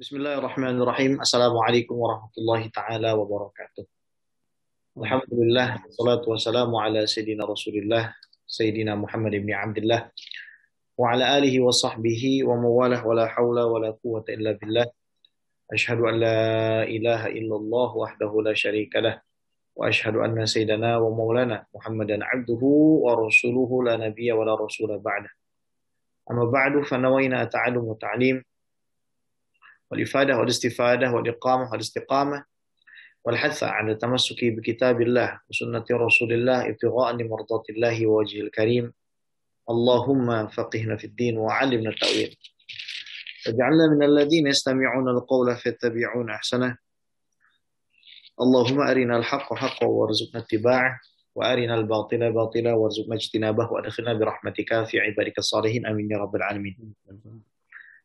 Bismillahirrahmanirrahim. Assalamualaikum warahmatullahi taala wabarakatuh. Alhamdulillah, salatu wassalamu ala sayyidina Rasulillah, sayyidina Muhammad ibn Abdullah wa ala alihi wa sahbihi wa mawalah wa la hawla wa la quwwata illa billah. Ashhadu an la ilaha illallah wahdahu la syarika lah wa ashhadu anna sayyidana wa maulana Muhammadan abduhu wa rasuluhu la nabiyya wa la rasula ba'da. Amma ba'du fa nawayna ta'allum wa ta'lim wal ifadah wal istifadah wal iqamah wal istiqamah والحث على التمسك بكتاب الله وسنة رسول الله ابتغاء لمرضات الله ووجهه الكريم اللهم فقهنا في الدين وعلمنا التأويل واجعلنا من الذين يستمعون القول فيتبعون أحسنه اللهم أرنا الحق حقا وارزقنا اتباعه وأرنا الباطل باطلا وارزقنا اجتنابه وأدخلنا برحمتك في عبادك الصالحين آمين يا رب العالمين.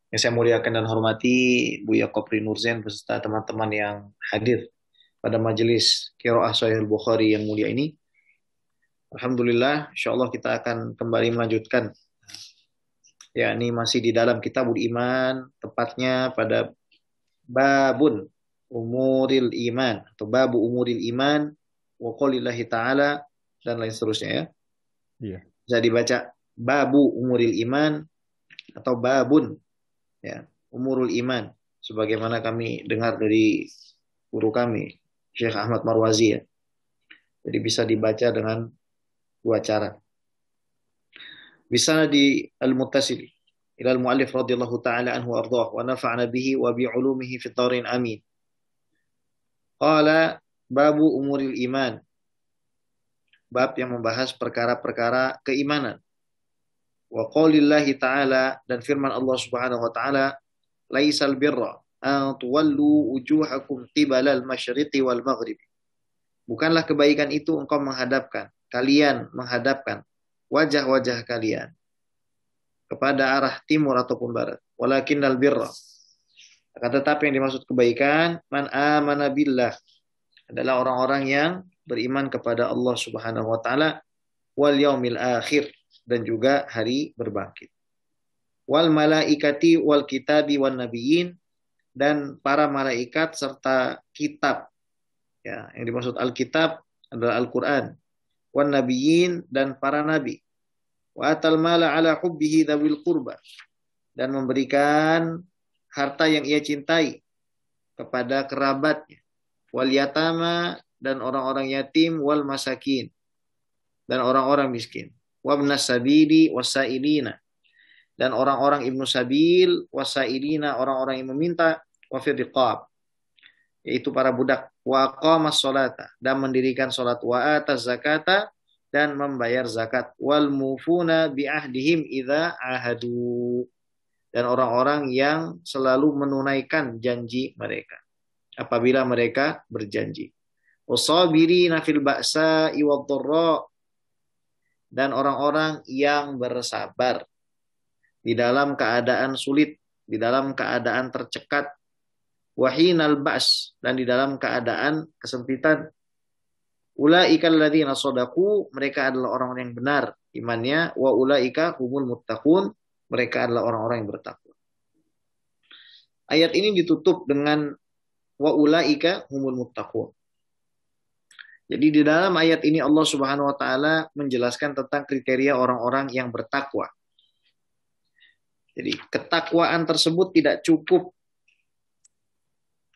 Yang saya muliakan dan hormati Buya Kopri Nurzain beserta teman-teman yang hadir pada majelis Qiraah Sahih Al-Bukhari yang mulia ini. Alhamdulillah, insyaallah kita akan kembali melanjutkan, yakni masih di dalam Kitabul Iman, tepatnya pada babun umuril iman atau babu umuril iman wa qaulillahi ta'ala dan lain seterusnya ya. Iya. Bisa dibaca babu umuril iman atau babun ya, umurul iman sebagaimana kami dengar dari guru kami Syekh Ahmad Marwazi ya. Jadi bisa dibaca dengan dua cara. Bisa di al-muttasil ila al-muallif radhiyallahu ta'ala anhu ardhah wa nafa'ana bihi wa bi 'ulumihi fid dharin amin. Qala babu umuril iman. Bab yang membahas perkara-perkara keimanan. Wa qaulillahi ta'ala dan firman Allah Subhanahu wa ta'ala laisal birra an tuwallu wujuhakum qibalal masyriqi wal maghrib. Bukanlah kebaikan itu engkau kalian menghadapkan wajah-wajah kalian kepada arah timur ataupun barat. Walakinnal birra. Akan tetapi yang dimaksud kebaikan man amana billah adalah orang-orang yang beriman kepada Allah Subhanahu wa taala wal yaumil akhir dan juga hari berbangkit. Wal malaikati wal kitabi wan nabiyyin dan para malaikat serta kitab. Ya, yang dimaksud Alkitab adalah Al-Qur'an. Wan nabiyyin dan para nabi. Wa atal mala ala hubbihi dzawil qurba dan memberikan harta yang ia cintai kepada kerabatnya. Wal yatama dan orang-orang yatim wal masakin dan orang-orang miskin. Wa ibnas sabili wasailina dan orang-orang ibnu sabil wasailina orang-orang yang meminta wa fi riqab yaitu para budak wa aqamas sholata dan mendirikan salat wa ataz zakata dan membayar zakat wal mufuna bi ahdihim idza ahadu dan orang-orang yang selalu menunaikan janji mereka apabila mereka berjanji wasabirina fil ba'sa'i wad-dharra dan orang-orang yang bersabar di dalam keadaan sulit, di dalam keadaan tercekat, wahinal ba's dan di dalam keadaan kesempitan. Ulaika alladzina shadaqu, mereka adalah orang-orang yang benar imannya, wa ulaika humul muttaqun, mereka adalah orang-orang yang bertakwa. Ayat ini ditutup dengan wa ulaika humul muttaqun. Jadi di dalam ayat ini Allah Subhanahu wa taala menjelaskan tentang kriteria orang-orang yang bertakwa. Jadi ketakwaan tersebut tidak cukup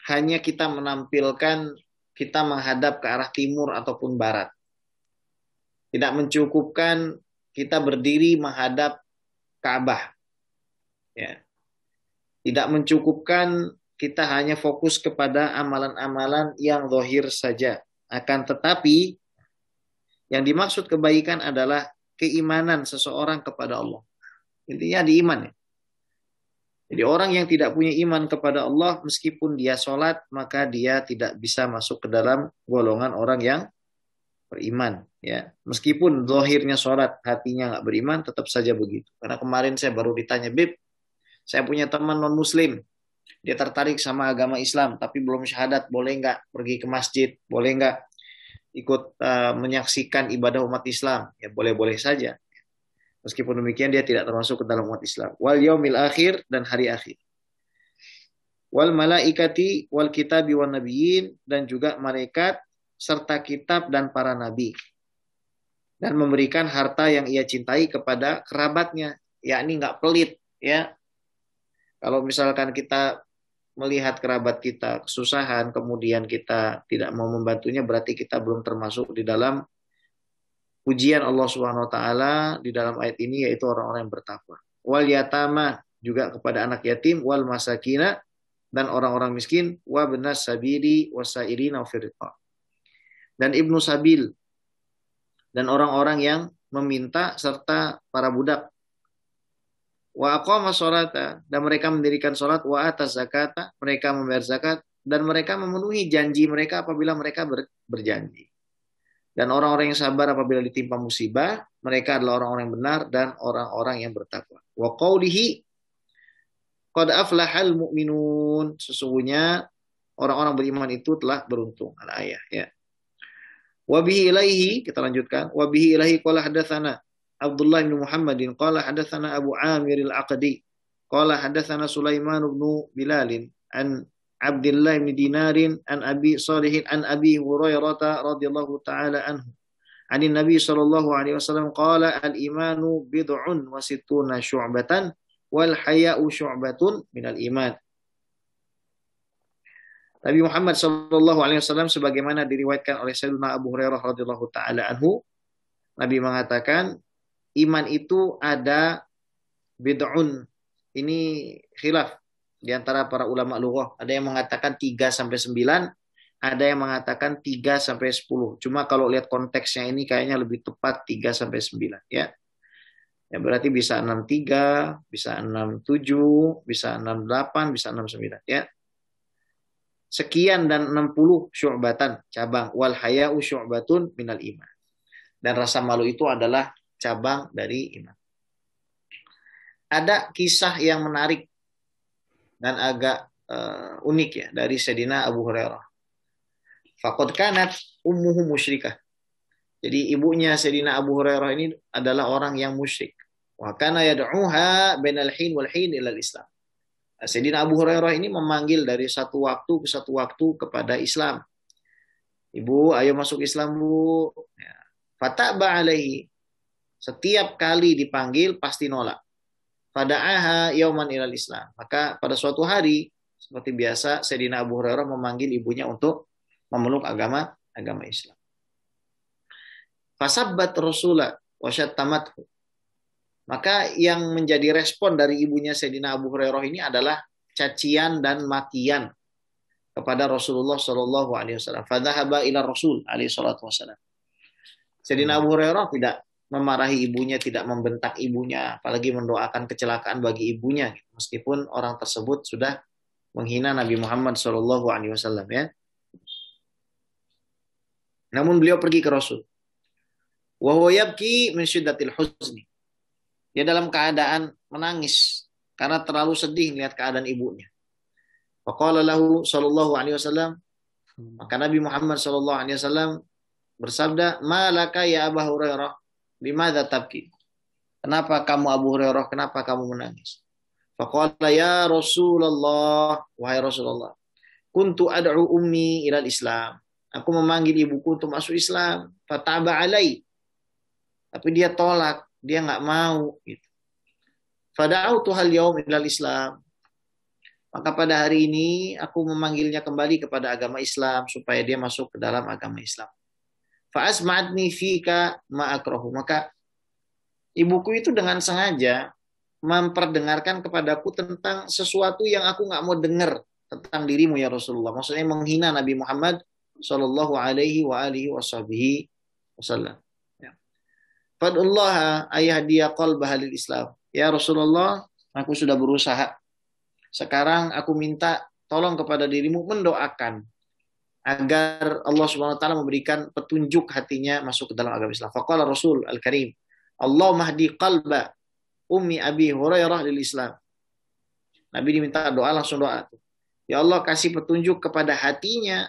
hanya kita menampilkan kita menghadap ke arah timur ataupun barat. Tidak mencukupkan kita berdiri menghadap Ka'bah. Ya. Tidak mencukupkan kita hanya fokus kepada amalan-amalan yang zahir saja. Akan tetapi yang dimaksud kebaikan adalah keimanan seseorang kepada Allah. Intinya di iman ya. Jadi orang yang tidak punya iman kepada Allah, meskipun dia sholat, maka dia tidak bisa masuk ke dalam golongan orang yang beriman. Ya, meskipun zahirnya sholat, hatinya nggak beriman, tetap saja begitu. Karena kemarin saya baru ditanya, Bib, saya punya teman non-muslim, dia tertarik sama agama Islam, tapi belum syahadat, boleh nggak pergi ke masjid? Boleh nggak ikut menyaksikan ibadah umat Islam? Ya boleh-boleh saja. Meskipun demikian dia tidak termasuk ke dalam umat Islam. Wal yaumil akhir dan hari akhir. wal malaikati wal kitabi wan nabiyyin, dan juga malaikat serta kitab dan para nabi, dan memberikan harta yang ia cintai kepada kerabatnya, yakni nggak pelit ya. Kalau misalkan kita melihat kerabat kita kesusahan kemudian kita tidak mau membantunya, berarti kita belum termasuk di dalam pujian Allah Subhanahu wa taala di dalam ayat ini, yaitu orang-orang yang bertakwa. Wal yatama, juga kepada anak yatim, wal masakina, dan orang-orang miskin, wa benas sabili wasairina firqa, dan ibnu sabil, dan orang-orang yang meminta serta para budak. Wa aqama sholata, dan mereka mendirikan salat, wa ataz zakata, mereka membayar zakat, dan mereka memenuhi janji mereka apabila mereka berjanji. Dan orang-orang yang sabar apabila ditimpa musibah, mereka adalah orang-orang yang benar dan orang-orang yang bertakwa. Wa qaulihi qad aflahal mu'minun, sesungguhnya orang-orang beriman itu telah beruntung. Al-ayah ya. Wa bihi ilaihi, kita lanjutkan. Wa bihi ilaihi qala hadatsana Abdullah bin Muhammadin qala hadatsana Abu Amir al-Aqdi qala hadatsana Sulaiman bin Bilal an Abdullah bin Dinarin an Abi Salihin an Abi Hurairah radhiyallahu taala anhu an Nabi sallallahu alaihi wasallam qala al-imanu bid'un wa sittuna syu'batan wal haya'u syu'batun minal iman. Nabi Muhammad sallallahu alaihi wasallam sebagaimana diriwayatkan oleh Sayyidina Abu Hurairah radhiyallahu taala anhu, Nabi mengatakan iman itu ada bid'un. Ini khilaf di antara para ulama lughah. Ada yang mengatakan 3 sampai 9, ada yang mengatakan 3 sampai 10. Cuma kalau lihat konteksnya ini kayaknya lebih tepat 3 sampai 9 ya. Ya berarti bisa 63, bisa 67, bisa 68, bisa 69 ya. Sekian dan 60 syu'batan, cabang. Wal haya'u syu'batun minal iman. Dan rasa malu itu adalah cabang dari iman. Ada kisah yang menarik dan agak unik ya dari Sayyidina Abu Hurairah. Faqad kanat ummuhu musyrikah. Jadi ibunya Sayyidina Abu Hurairah ini adalah orang yang musyrik. Wa kana yad'uha bainal hin wal hin ila Islam. Sayyidina Abu Hurairah ini memanggil dari satu waktu ke satu waktu kepada Islam. Ibu, ayo masuk Islam, Bu. Ya. Fataba alaihi. Setiap kali dipanggil pasti nolak. Fada'aha yauman ilal Islam. Maka pada suatu hari seperti biasa Sayyidina Abu Hurairah memanggil ibunya untuk memeluk agama Islam. Fasabbat Rasulullah wa syattamathu. Maka yang menjadi respon dari ibunya Sayyidina Abu Hurairah ini adalah cacian dan makian kepada Rasulullah sallallahu alaihi wasallam. Fadhahaba ila Rasul alaihi salatu wasallam. Sayyidina Abu Hurairah tidak memarahi ibunya, tidak membentak ibunya, apalagi mendoakan kecelakaan bagi ibunya, meskipun orang tersebut sudah menghina Nabi Muhammad sallallahu alaihi wasallam ya. Namun beliau pergi ke Rasul. Wa huwa yabki min syiddatil huzni. Dia dalam keadaan menangis karena terlalu sedih melihat keadaan ibunya. Faqala lahu sallallahu alaihi wasallam, maka Nabi Muhammad sallallahu alaihi wasallam bersabda, "Malaka ya Abu Hurairah, limadza tabki?" Kenapa kamu Abu Hurairah, kenapa kamu menangis? Faqala ya Rasulullah, wahai Rasulullah, kuntu ad'u ummi ilal Islam. Aku memanggil ibuku untuk masuk Islam. Fataba alai. Tapi dia tolak, dia nggak mau. Gitu. Fada'autu hal yaum ilal Islam. Maka pada hari ini aku memanggilnya kembali kepada agama Islam supaya dia masuk ke dalam agama Islam. Fa'asma'atni fika ma'akrahu. Maka ibuku itu dengan sengaja memperdengarkan kepadaku tentang sesuatu yang aku nggak mau dengar tentang dirimu ya Rasulullah. Maksudnya menghina Nabi Muhammad sallallahu alaihi wa alihi wasallam. Fadullah ayahdiya qalbah lil Islam. Ya Rasulullah, aku sudah berusaha. Sekarang aku minta tolong kepada dirimu mendoakan agar Allah Subhanahu wa taala memberikan petunjuk hatinya masuk ke dalam agama Islam. Faqala Rasul Al-Karim, Allahumma hdi qalba ummi Abi Hurairah lil Islam. Nabi diminta doa, langsung doa. Ya Allah, kasih petunjuk kepada hatinya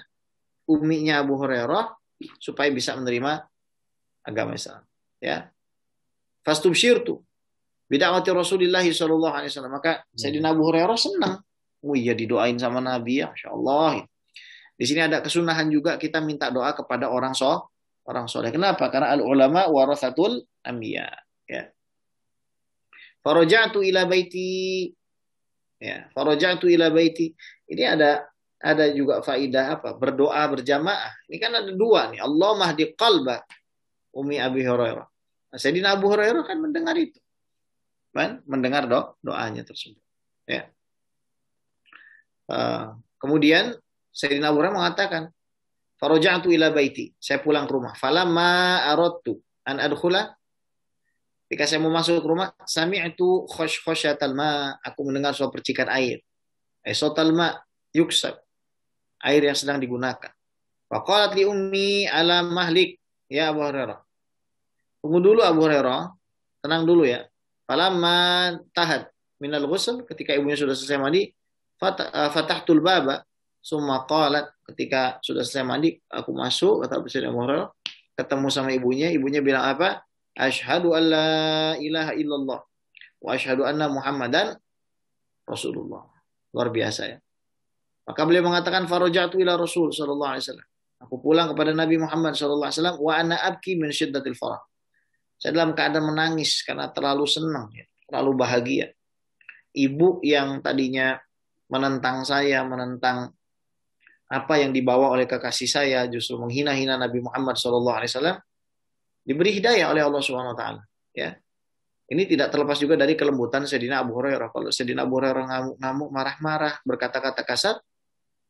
umminya Abu Hurairah supaya bisa menerima agama Islam. Ya, fastubsyirtu bid'awati Rasulillah sallallahu alaihi wasallam. Maka Sayyidina Abu Hurairah senang Oh iya didoain sama Nabi ya, Masya Allah. Di sini ada kesunahan juga kita minta doa kepada orang soleh. Kenapa? Karena al ulama warasatul anbiya. Ya. Faraja'tu ila baiti. Ya, faraja'tu ila baiti. Ini ada juga faidah apa? Berdoa berjamaah. Ini kan ada dua nih. Allah mahdi qalba Umi Abi Hurairah. Nah, Sayyidina Abu Hurairah kan mendengar itu. Kan? Mendengar doanya tersebut. Ya. Kemudian Sayyidina Abu Hurairah mengatakan, "Faraja'tu ila baiti." Saya pulang ke rumah. Falamma aradtu an adkhula. Ketika saya mau masuk ke rumah, sami'tu khosh-khosyatal ma. Aku mendengar suara percikan air. Sotal ma yuksab. Air yang sedang digunakan. Faqalat li ummi ala mahlik. Ya Abu Hurairah. Tunggu dulu Abu Hurairah. Tenang dulu ya. Falamma tahad minal ghusl. Ketika ibunya sudah selesai mandi. Fatahtul baba. Summa qalat. Ketika sudah selesai mandi. Aku masuk. Kata Abu Hurairah. Ketemu sama ibunya. Ibunya bilang apa? Asyhadu an la ilaha illallah. Wa asyhadu anna Muhammadan Rasulullah. Luar biasa ya. Maka beliau mengatakan farajatu ila Rasul sallallahu alaihi wasallam. Aku pulang kepada Nabi Muhammad sallallahu alaihi wasallam wa ana abki min syiddatil farah. Saya dalam keadaan menangis karena terlalu senang ya, terlalu bahagia. Ibu yang tadinya menentang saya, menentang apa yang dibawa oleh kekasih saya, justru menghina-hina Nabi Muhammad sallallahu alaihi wasallam, diberi hidayah oleh Allah Subhanahu wa taala, ya. Ini tidak terlepas juga dari kelembutan Sayyidina Abu Hurairah. Kalau Sayyidina Abu Hurairah ngamuk-ngamuk, marah-marah, berkata-kata kasar,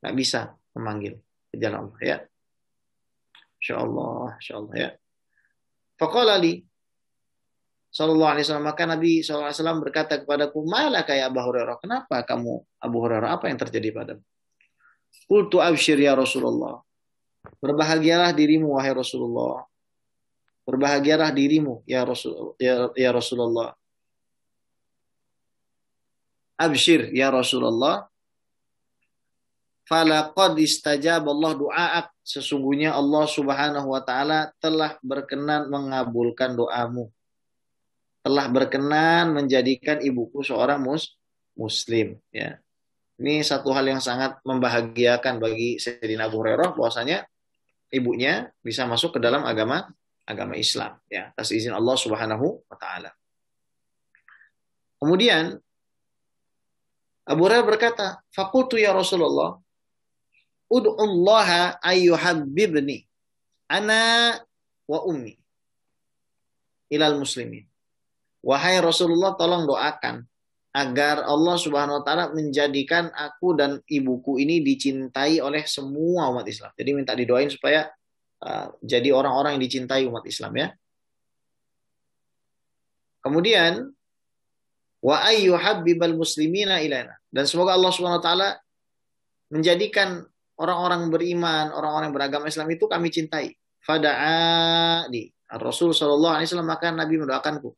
nggak bisa memanggil ke jalan Allah ya. Insya Allah ya. Faqala li sallallahu alaihi wasallam, maka Nabi sallallahu alaihi wasallam berkata kepadaku, "Malah kayak Abu Hurairah? Kenapa kamu Abu Hurairah? Apa yang terjadi padamu?" Qultu absyir ya Rasulullah. Berbahagialah dirimu wahai Rasulullah. Berbahagialah dirimu ya Rasulullah. Absyir ya Rasulullah. Falaqad istajaballahu du'aak. Sesungguhnya Allah Subhanahu wa taala telah berkenan mengabulkan doamu. Telah berkenan menjadikan ibuku seorang muslim ya. Ini satu hal yang sangat membahagiakan bagi Sayyidina Abu Hurairah bahwasanya ibunya bisa masuk ke dalam agama Islam ya, atas izin Allah Subhanahu wa taala. Kemudian Abu Hurairah berkata, "Faqultu ya Rasulullah, ud'ullaha ayyuhabbibni ana wa ummi ilal muslimin." Wahai Rasulullah, tolong doakan agar Allah Subhanahu wa taala menjadikan aku dan ibuku ini dicintai oleh semua umat Islam. Jadi minta didoain supaya jadi orang-orang yang dicintai umat Islam ya. Kemudian wa ayyuhabbibal muslimina ilaina, dan semoga Allah Subhanahu wa taala menjadikan orang-orang beriman, orang-orang yang beragama Islam itu kami cintai. Fada'a di Rasul sallallahu alaihi wasallam, maka Nabi mendoakanku.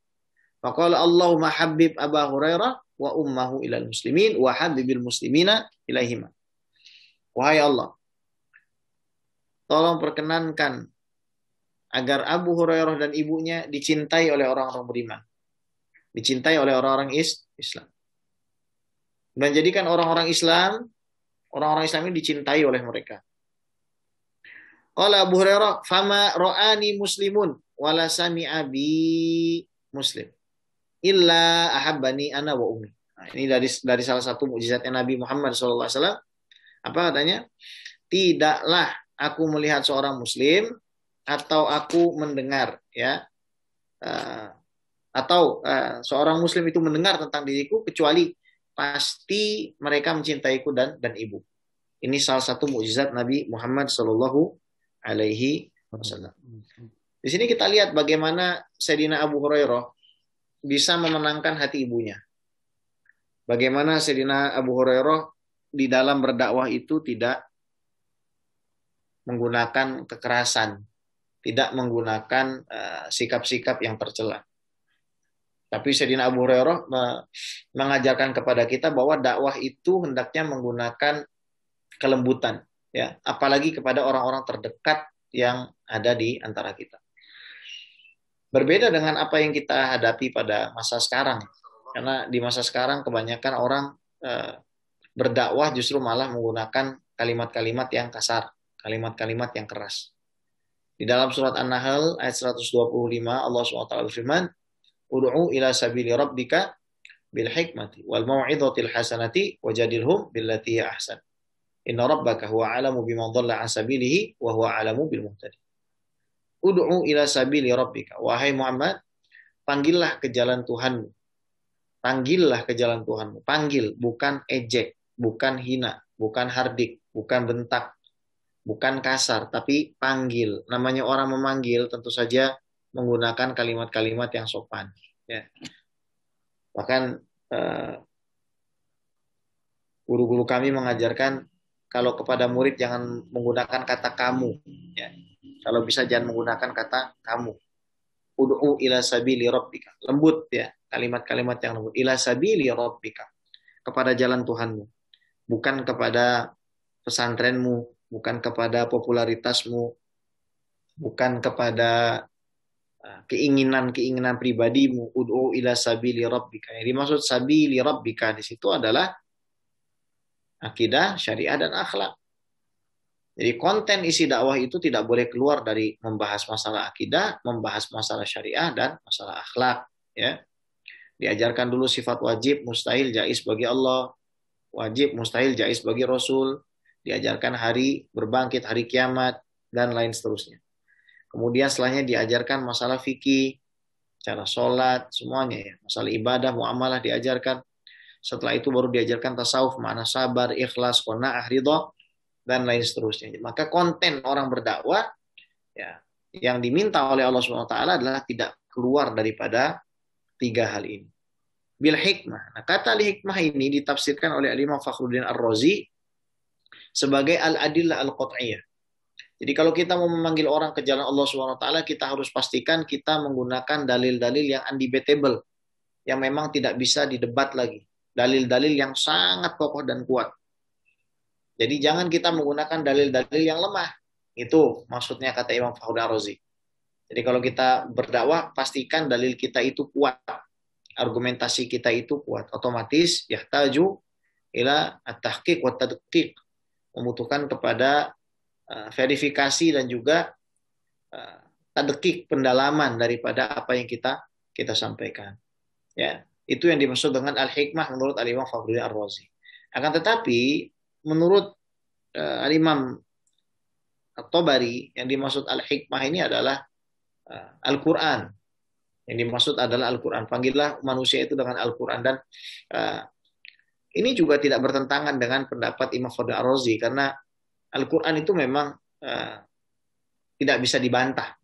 Faqala Allahumma habib Abu Hurairah wa ummahu ilal muslimin wa habibil muslimina ilaihima. Wahai Allah, tolong perkenankan agar Abu Hurairah dan ibunya dicintai oleh orang-orang beriman. Dicintai oleh orang-orang Islam. Dan jadikan orang-orang Islam ini dicintai oleh mereka. Qala Abu Hurairah, "Fama ra'ani muslimun wala sami'a bi muslim illa ahabbani ana wa ummi." Nah, ini dari salah satu mukjizatnya Nabi Muhammad SAW. Apa katanya? Tidaklah aku melihat seorang muslim atau aku mendengar ya, atau seorang muslim itu mendengar tentang diriku kecuali pasti mereka mencintaiku dan ibu. Ini salah satu mukjizat Nabi Muhammad Sallallahu Alaihi Wasallam. Di sini kita lihat bagaimana Sayyidina Abu Hurairah bisa memenangkan hati ibunya. Bagaimana Sayyidina Abu Hurairah di dalam berdakwah itu tidak menggunakan kekerasan, tidak menggunakan sikap-sikap yang tercela. Tapi Sayyidina Abu Hurairah mengajarkan kepada kita bahwa dakwah itu hendaknya menggunakan kelembutan, ya, apalagi kepada orang-orang terdekat yang ada di antara kita. Berbeda dengan apa yang kita hadapi pada masa sekarang, karena di masa sekarang kebanyakan orang berdakwah justru malah menggunakan kalimat-kalimat yang kasar, kalimat-kalimat yang keras. Di dalam surat An-Nahl ayat 125 Allah SWT berfirman, "Ud'u ila sabili rabbika bil hikmati wal mau'izatil hasanati wajadilhum billati hiya ahsan. Inna rabbaka huwa a'lamu biman dhalla an sabilihi wa huwa a'lamu bil muhtadin." Ud'u ila sabili rabbika. Wahai Muhammad, panggillah ke jalan Tuhanmu. Panggillah ke jalan Tuhanmu. Panggil, bukan ejek, bukan hina, bukan hardik, bukan bentak, bukan kasar, tapi panggil. Namanya orang memanggil tentu saja menggunakan kalimat-kalimat yang sopan. Ya. Bahkan guru-guru kami mengajarkan kalau kepada murid jangan menggunakan kata kamu. Ya. Kalau bisa jangan menggunakan kata kamu. Ud'u ila sabili rabbika. Lembut ya, kalimat-kalimat yang lembut. Ila sabili rabbika. Kepada jalan Tuhanmu. Bukan kepada pesantrenmu, bukan kepada popularitasmu, bukan kepada keinginan-keinginan pribadimu. Ud'u ila sabili rabbika. Yang dimaksud sabili rabbika di situ adalah akidah, syariah, dan akhlak. Jadi konten isi dakwah itu tidak boleh keluar dari membahas masalah akidah, membahas masalah syariah, dan masalah akhlak. Ya. Diajarkan dulu sifat wajib, mustahil, jaiz bagi Allah, wajib, mustahil, jaiz bagi Rasul. Diajarkan hari berbangkit, hari kiamat, dan lain seterusnya. Kemudian setelahnya diajarkan masalah fikih, cara sholat, semuanya ya. Masalah ibadah, muamalah diajarkan. Setelah itu baru diajarkan tasawuf, makna sabar, ikhlas, qanaah, ridha, dan lain seterusnya. Maka konten orang berdakwah ya, yang diminta oleh Allah SWT adalah tidak keluar daripada tiga hal ini. Bil hikmah. Nah, kata hikmah ini ditafsirkan oleh Imam Fakhruddin Ar-Razi sebagai al-adillah al-qat'iyah. Jadi kalau kita mau memanggil orang ke jalan Allah SWT, kita harus pastikan kita menggunakan dalil-dalil yang undebatable, yang memang tidak bisa didebat lagi. Dalil-dalil yang sangat kokoh dan kuat. Jadi jangan kita menggunakan dalil-dalil yang lemah. Itu maksudnya kata Imam Fakhruddin Ar-Razi. Jadi kalau kita berdakwah, pastikan dalil kita itu kuat. Argumentasi kita itu kuat. Otomatis yahtaju ila at-tahqiq wa tadqiq. Membutuhkan kepada verifikasi dan juga tadqiq, pendalaman daripada apa yang kita sampaikan. Ya, itu yang dimaksud dengan al-hikmah menurut Al-Imam Fakhruddin Ar-Razi. Akan tetapi menurut Al-Imam At-Tabari, yang dimaksud al-hikmah ini adalah Al-Quran. Yang dimaksud adalah Al-Quran. Panggillah manusia itu dengan Al-Quran. Dan ini juga tidak bertentangan dengan pendapat Imam Fakhruddin Ar-Razi, karena Al-Quran itu memang tidak bisa dibantah.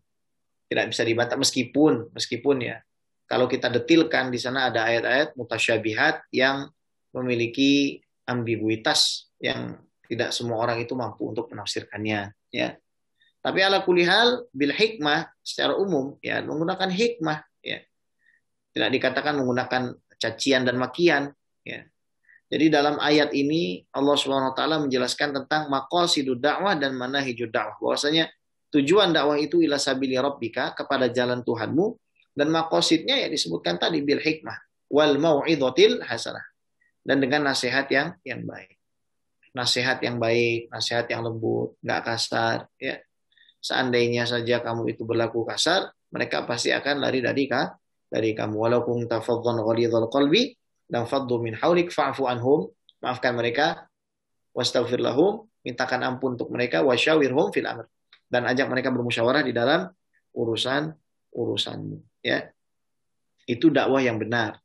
Tidak bisa dibantah meskipun ya, kalau kita detilkan di sana ada ayat-ayat mutasyabihat yang memiliki ambiguitas yang tidak semua orang itu mampu untuk menafsirkannya, ya. Tapi ala kulli hal bil hikmah secara umum ya, menggunakan hikmah ya. Tidak dikatakan menggunakan cacian dan makian ya. Jadi dalam ayat ini Allah Subhanahu wa taala menjelaskan tentang maqasidud dakwah dan manahijud dakwah. Bahwasanya tujuan dakwah itu ila sabili rabbika, kepada jalan Tuhanmu, dan maqasidnya ya disebutkan tadi bil hikmah wal mau'izatil hasanah, dan dengan nasihat yang baik. Nasihat yang baik, nasihat yang lembut, nggak kasar ya. Seandainya saja kamu itu berlaku kasar, mereka pasti akan lari dari kamu. Walau kunta faddan ghalidhal qalbi dan faddu min haulik fa'fu anhum, maafkan mereka, wastaghfir lahum, mintakan ampun untuk mereka, wasyawirhum fil amr, dan ajak mereka bermusyawarah di dalam urusanmu ya. Itu dakwah yang benar.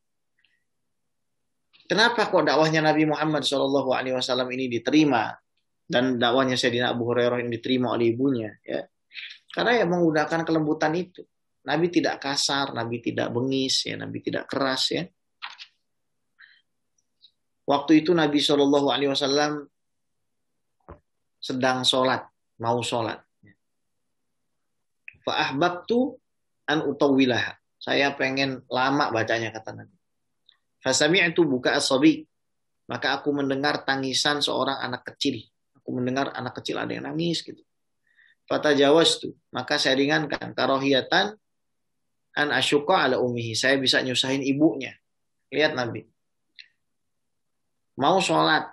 Kenapa kok dakwahnya Nabi Muhammad SAW ini diterima dan dakwahnya Sayyidina Abu Hurairah ini diterima oleh ibunya? Ya, karena yang menggunakan kelembutan itu. Nabi tidak kasar, Nabi tidak bengis, ya, Nabi tidak keras. Ya. Waktu itu Nabi SAW sedang sholat, mau sholat. Fa'ahbabtu an utawwilaha. Saya pengen lama bacanya, kata Nabi. Fasami'tu buka as-sabi, maka aku mendengar tangisan seorang anak kecil. Aku mendengar anak kecil ada yang nangis gitu. Fatajawaztu, maka saya ringankan karohiyatan an asyqa ala ummihi. Saya bisa nyusahin ibunya. Lihat Nabi. Mau sholat,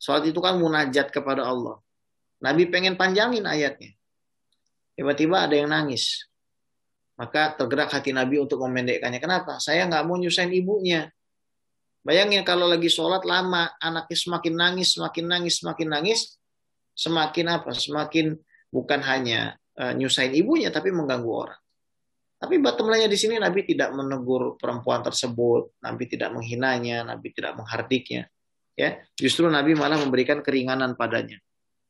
Sholat itu kan munajat kepada Allah. Nabi pengen panjangin ayatnya. Tiba-tiba ada yang nangis. Maka tergerak hati Nabi untuk memendekkannya. Kenapa? Saya nggak mau nyusahin ibunya. Bayangin kalau lagi sholat lama, anaknya semakin nangis, semakin nangis, semakin nangis, semakin apa? Semakin bukan hanya nyusahin ibunya, tapi mengganggu orang. Tapi bottom line-nya di sini Nabi tidak menegur perempuan tersebut, Nabi tidak menghinanya, Nabi tidak menghardiknya. Ya, justru Nabi malah memberikan keringanan padanya.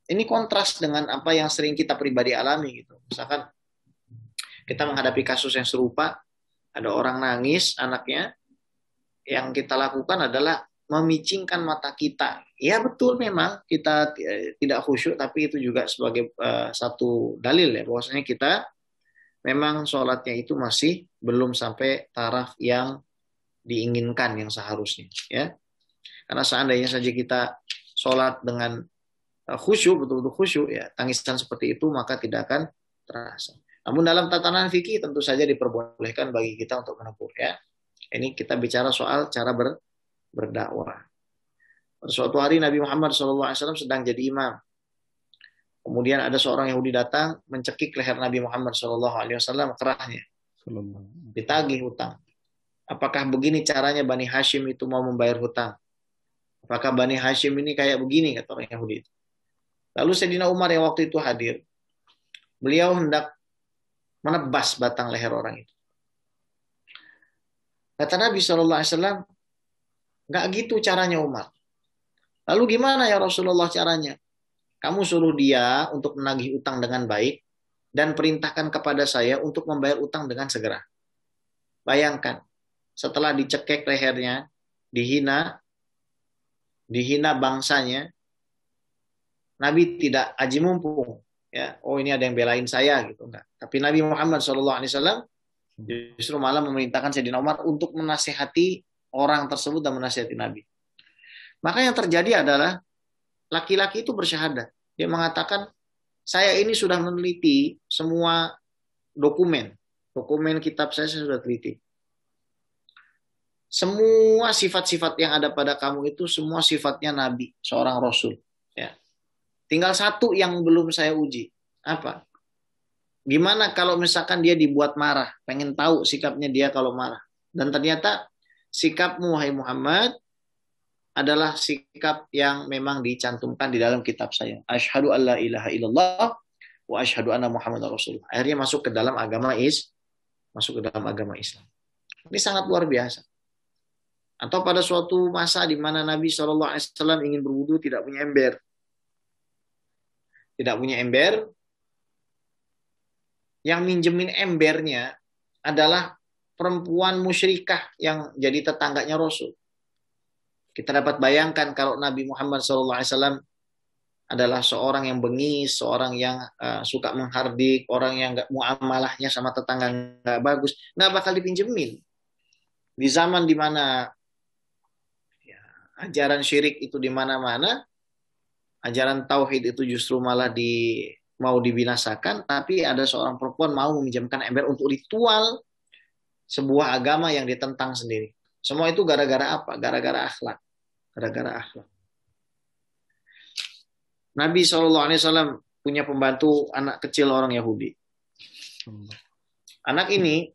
Ini kontras dengan apa yang sering kita pribadi alami gitu. Misalkan kita menghadapi kasus yang serupa, ada orang nangis anaknya, yang kita lakukan adalah memicingkan mata kita. Ya betul memang kita tidak khusyuk, tapi itu juga sebagai satu dalil ya bahwasanya kita memang sholatnya itu masih belum sampai taraf yang diinginkan yang seharusnya ya. Karena seandainya saja kita sholat dengan khusyuk, betul-betul khusyuk ya, tangisan seperti itu maka tidak akan terasa. Namun dalam tatanan fikih tentu saja diperbolehkan bagi kita untuk menegur ya. Ini kita bicara soal cara berdakwah. Pada suatu hari Nabi Muhammad SAW sedang jadi imam. Kemudian ada seorang Yahudi datang mencekik leher Nabi Muhammad SAW kerahnya. Ditagih hutang. Apakah begini caranya Bani Hashim itu mau membayar hutang? Apakah Bani Hashim ini kayak begini, kata orang Yahudi itu. Lalu Sayyidina Umar yang waktu itu hadir, beliau hendak menebas batang leher orang itu. Kata Nabi SAW, nggak gitu caranya Umar. Lalu gimana ya Rasulullah caranya? Kamu suruh dia untuk menagih utang dengan baik dan perintahkan kepada saya untuk membayar utang dengan segera. Bayangkan, setelah dicekek lehernya, dihina bangsanya, Nabi tidak aji mumpung. Ya, oh ini ada yang belain saya gitu enggak. Tapi Nabi Muhammad SAW justru malah memerintahkan Sayyidina Umar untuk menasihati orang tersebut dan menasihati Nabi. Maka yang terjadi adalah laki-laki itu bersyahadat. Dia mengatakan, saya ini sudah meneliti semua dokumen kitab saya sudah teliti. Semua sifat-sifat yang ada pada kamu itu semua sifatnya Nabi, seorang Rasul. Ya. Tinggal satu yang belum saya uji. Apa? Gimana kalau misalkan dia dibuat marah, pengen tahu sikapnya dia kalau marah. Dan ternyata sikapmu, wahai Muhammad, adalah sikap yang memang dicantumkan di dalam kitab saya. Asyhadu an la ilaha illallah wa asyhadu anna Muhammadar Rasulullah. Akhirnya masuk ke dalam agama Islam. Ini sangat luar biasa. Atau pada suatu masa di mana Nabi SAW ingin berwudu tidak punya ember. Yang minjemin embernya adalah perempuan musyrikah yang jadi tetangganya Rasul. Kita dapat bayangkan kalau Nabi Muhammad SAW adalah seorang yang bengis, seorang yang suka menghardik, orang yang nggak muamalahnya sama tetangga nggak bagus, nggak bakal dipinjemin. Di zaman di mana ya, ajaran syirik itu di mana-mana, ajaran tauhid itu justru malah mau dibinasakan, tapi ada seorang perempuan mau meminjamkan ember untuk ritual sebuah agama yang ditentang sendiri. Semua itu gara-gara apa? Gara-gara akhlak. Nabi SAW punya pembantu anak kecil orang Yahudi. Anak ini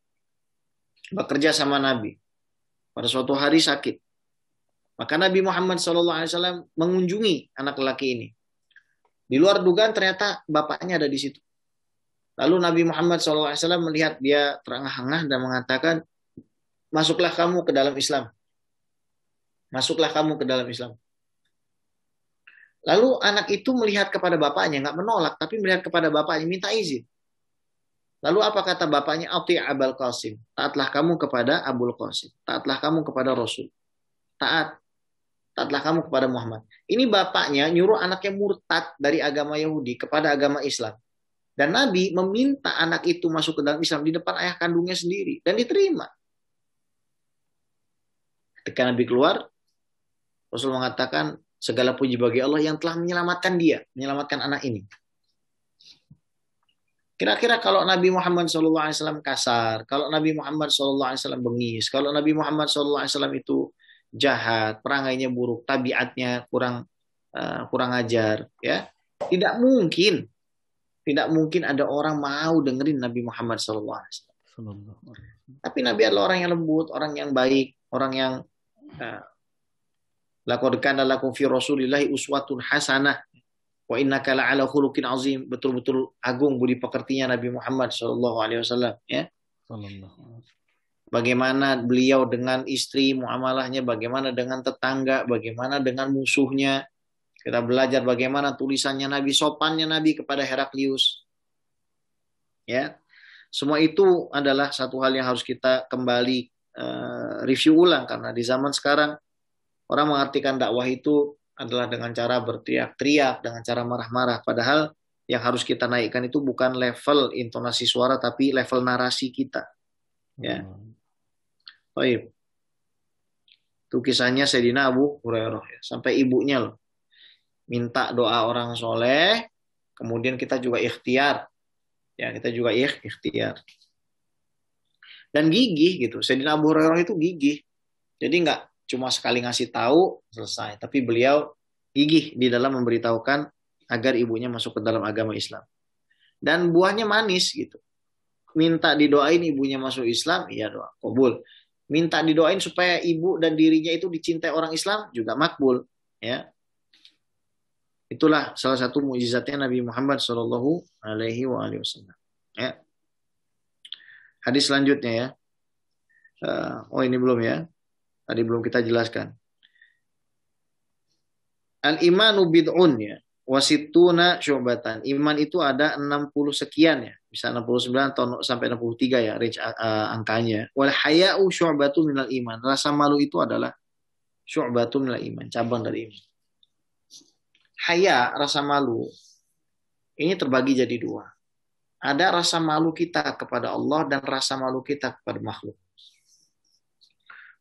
bekerja sama Nabi. Pada suatu hari sakit. Maka Nabi Muhammad SAW mengunjungi anak lelaki ini. Di luar dugaan ternyata bapaknya ada di situ. Lalu Nabi Muhammad SAW melihat dia terengah-engah dan mengatakan, masuklah kamu ke dalam Islam. Lalu anak itu melihat kepada bapaknya, nggak menolak, tapi melihat kepada bapaknya, minta izin. Lalu apa kata bapaknya? Ati Abul Qasim. Taatlah kamu kepada Abul Qasim. Taatlah kamu kepada Rasul. Taatlah kamu kepada Muhammad. Ini bapaknya nyuruh anaknya murtad dari agama Yahudi kepada agama Islam. Dan Nabi meminta anak itu masuk ke dalam Islam di depan ayah kandungnya sendiri. Dan diterima. Ketika Nabi keluar, Rasul mengatakan, segala puji bagi Allah yang telah menyelamatkan anak ini. Kira-kira kalau Nabi Muhammad SAW kasar, kalau Nabi Muhammad SAW bengis, kalau Nabi Muhammad SAW itu jahat, perangainya buruk, tabiatnya kurang kurang ajar, ya. Tidak mungkin, tidak mungkin ada orang mau dengerin Nabi Muhammad SAW. Tapi Nabi adalah orang yang lembut, orang yang baik, orang yang laqad kana lakum fi Rasulillahi uswatun hasanah wa innaka la'ala khuluqin azim. Betul-betul agung budi pekertinya Nabi Muhammad SAW, ya. Bagaimana beliau dengan istri, muamalahnya, bagaimana dengan tetangga, bagaimana dengan musuhnya. Kita belajar bagaimana tulisannya Nabi, sopannya Nabi kepada Heraklius. Ya. Semua itu adalah satu hal yang harus kita kembali review ulang, karena di zaman sekarang orang mengartikan dakwah itu adalah dengan cara berteriak-teriak, dengan cara marah-marah. Padahal yang harus kita naikkan itu bukan level intonasi suara, tapi level narasi kita. Ya. Baik. Itu kisahnya Sayyidina Abu Hurairah, ya. Sampai ibunya loh minta doa orang soleh, kemudian kita juga ikhtiar, ya, kita juga ikhtiar dan gigih gitu. Sayyidina Abu Hurairah itu gigih, jadi nggak cuma sekali ngasih tahu selesai, tapi beliau gigih di dalam memberitahukan agar ibunya masuk ke dalam agama Islam, dan buahnya manis gitu. Minta didoain ibunya masuk Islam, iya, doa kabul. Minta didoain supaya ibu dan dirinya itu dicintai orang Islam, juga makbul, ya. Itulah salah satu mukjizatnya Nabi Muhammad Shallallahu Alaihi Wasallam. Ya. Hadis selanjutnya, ya. Oh, ini belum, ya. Tadi belum kita jelaskan. Al-imanu bid'un, ya. Wasituna syu'batan. Iman itu ada 60 sekian, ya. Bisa 69 atau sampai 63, ya, range angkanya. Wal haya'u syu'batu minal iman. Rasa malu itu adalah syu'batu minal iman, cabang dari iman. Haya, rasa malu, ini terbagi jadi dua. Ada rasa malu kita kepada Allah dan rasa malu kita kepada makhluk.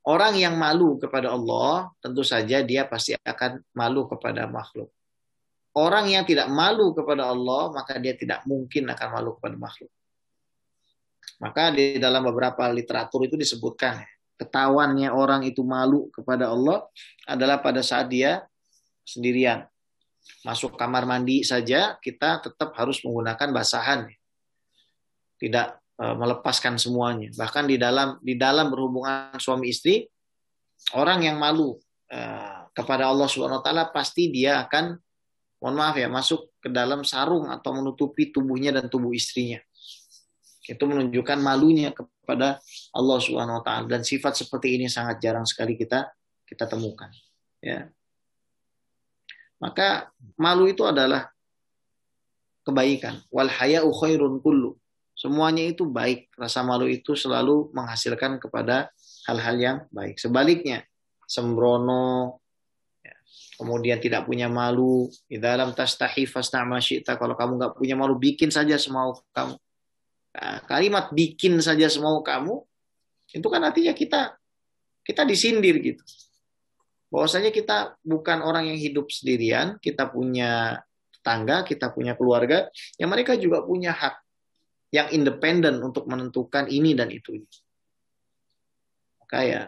Orang yang malu kepada Allah, tentu saja dia pasti akan malu kepada makhluk. Orang yang tidak malu kepada Allah, maka dia tidak mungkin akan malu kepada makhluk. Maka di dalam beberapa literatur itu disebutkan, ketahuannya orang itu malu kepada Allah adalah pada saat dia sendirian. Masuk kamar mandi saja kita tetap harus menggunakan basahan, tidak melepaskan semuanya. Bahkan di dalam berhubungan suami istri, orang yang malu kepada Allah Subhanahu Wa Taala pasti dia akan, mohon maaf ya, masuk ke dalam sarung atau menutupi tubuhnya dan tubuh istrinya. Itu menunjukkan malunya kepada Allah Subhanahu Wa Taala, dan sifat seperti ini sangat jarang sekali kita temukan, ya. Maka malu itu adalah kebaikan. Wal haya'u khairun kullu. Semuanya itu baik. Rasa malu itu selalu menghasilkan kepada hal-hal yang baik. Sebaliknya, sembrono, ya, kemudian tidak punya malu. Di dalam tastahi fasna' ma syi'ta. Kalau kamu nggak punya malu, bikin saja semau kamu. Nah, kalimat bikin saja semau kamu, itu kan artinya kita disindir gitu. Bahwasanya kita bukan orang yang hidup sendirian, kita punya tetangga, kita punya keluarga, yang mereka juga punya hak yang independen untuk menentukan ini dan itu. Maka ya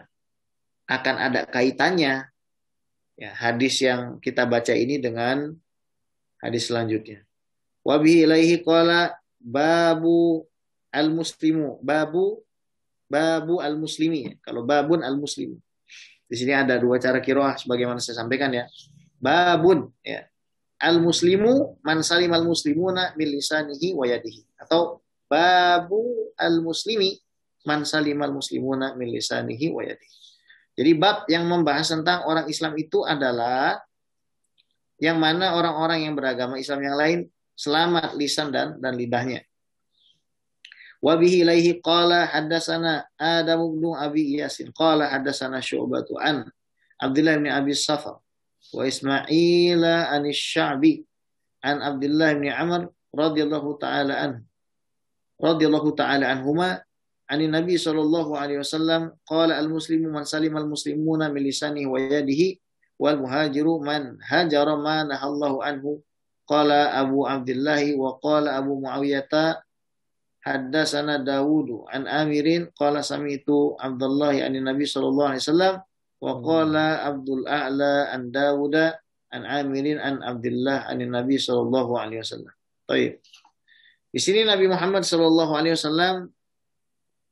akan ada kaitannya, ya, hadis yang kita baca ini dengan hadis selanjutnya. Wa bihi ilaihi qala babu al-muslimu, babu al-muslimi. Kalau babun al-muslimu. Di sini ada dua cara qiraah sebagaimana saya sampaikan, ya. Babun, ya. Al-muslimu man salim al-muslimuna min lisanihi wa yadihi. Atau babu al-muslimi man salim al-muslimuna min lisanihi wa yadihi. Jadi bab yang membahas tentang orang Islam itu adalah yang mana orang-orang yang beragama Islam yang lain selamat lisan dan lidahnya. Wa bihi ilaihi qala haddatsana Adam bin Abi Yasin qala haddatsana Syu'batu an Abdullah bin Abi Safar wa Ismail an Asy-Sya'bi an Abdullah bin Amr radhiyallahu ta'ala anhuma an Nabi sallallahu alaihi wasallam qala al-muslimu man salima al-muslimuna min lisanihi wa yadihi wal muhajiru man hajara ma nahallahu anhu qala Abu Abdullah wa qala Abu Muawiyah Haddatsana Dawud an Amirin qala sami'tu Abdullah an Nabi sallallahu alaihi wasallam wa qala Abdul A'la an Dawud an Amirin an Abdullah an Nabi sallallahu alaihi wasallam. Baik. Di sini Nabi Muhammad sallallahu alaihi wasallam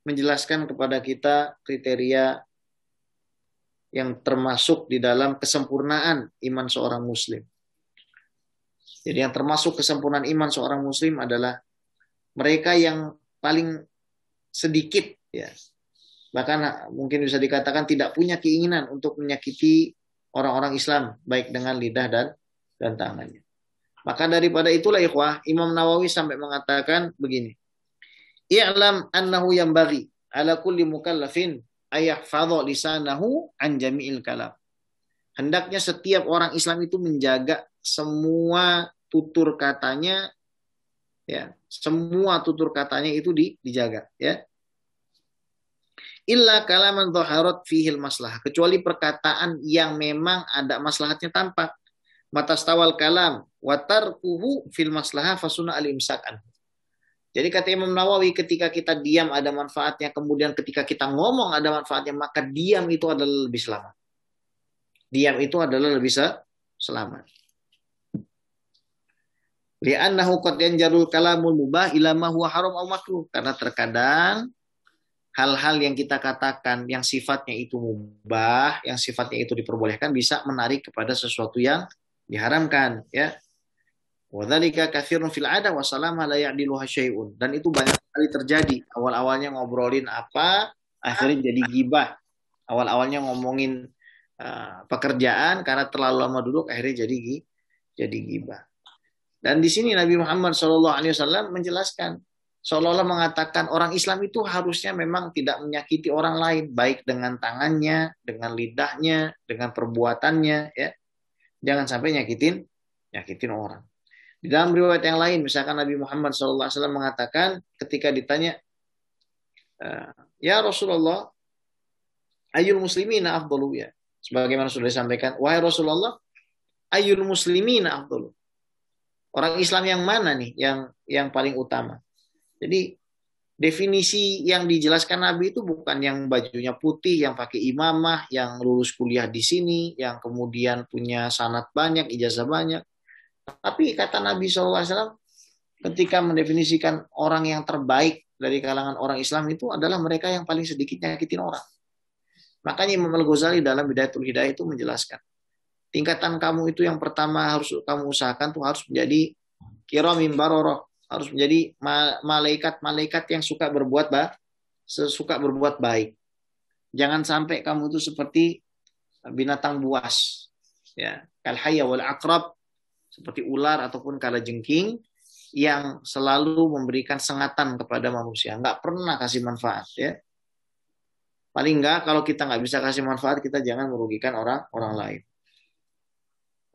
menjelaskan kepada kita kriteria yang termasuk di dalam kesempurnaan iman seorang muslim. Jadi yang termasuk kesempurnaan iman seorang muslim adalah mereka yang paling sedikit, ya, bahkan mungkin bisa dikatakan tidak punya keinginan untuk menyakiti orang-orang Islam baik dengan lidah dan tangannya. Maka daripada itulah ikhwah, Imam Nawawi sampai mengatakan begini, i'lam annahu yanbaghi ala kulli mukallafin ayahfadha lisanahu an jami'il kalam. Hendaknya setiap orang Islam itu menjaga semua tutur katanya, ya, semua tutur katanya itu dijaga, ya. Illa kalaman dhaharat fihil maslahah, kecuali perkataan yang memang ada maslahatnya tampak. Matastawal kalam wa tarkuhu fil maslahah fasuna al-imsak anhu. Jadi kata Imam Nawawi, ketika kita diam ada manfaatnya, kemudian ketika kita ngomong ada manfaatnya, maka diam itu adalah lebih selamat. Diam itu adalah lebih selamat. Li'annahu qad yanjarul kalamul mubah ila ma huwa haram aw makruh. Karena terkadang hal-hal yang kita katakan yang sifatnya itu mubah, yang sifatnya itu diperbolehkan, bisa menarik kepada sesuatu yang diharamkan, ya. Wa dzalika katsirun fil 'ada wa salama la ya'diluha syai'un. Dan itu banyak sekali terjadi. Awal-awalnya ngobrolin apa, akhirnya jadi gibah. Awal-awalnya ngomongin pekerjaan, karena terlalu lama duduk akhirnya jadi gibah. Dan di sini Nabi Muhammad SAW menjelaskan, seolah-olah mengatakan orang Islam itu harusnya memang tidak menyakiti orang lain, baik dengan tangannya, dengan lidahnya, dengan perbuatannya, ya. Jangan sampai nyakitin orang. Di dalam riwayat yang lain, misalkan Nabi Muhammad SAW mengatakan ketika ditanya, ya Rasulullah, ayyul muslimina afdalu, ya. Sebagaimana sudah disampaikan, wahai Rasulullah, ayyul muslimina afdalu. Orang Islam yang mana nih yang paling utama? Jadi definisi yang dijelaskan Nabi itu bukan yang bajunya putih, yang pakai imamah, yang lulus kuliah di sini, yang kemudian punya sanad banyak, ijazah banyak. Tapi kata Nabi SAW, ketika mendefinisikan orang yang terbaik dari kalangan orang Islam itu adalah mereka yang paling sedikit nyakitin orang. Makanya Imam Al-Ghazali dalam Bidayatul Hidayah itu menjelaskan, tingkatan kamu itu yang pertama harus kamu usahakan tuh harus menjadi kiramin baroroh, harus menjadi malaikat-malaikat yang suka berbuat baik. Jangan sampai kamu itu seperti binatang buas, ya, kal hayya wal aqrab, seperti ular ataupun kalajengking yang selalu memberikan sengatan kepada manusia, nggak pernah kasih manfaat, ya. Paling nggak kalau kita nggak bisa kasih manfaat, kita jangan merugikan orang lain.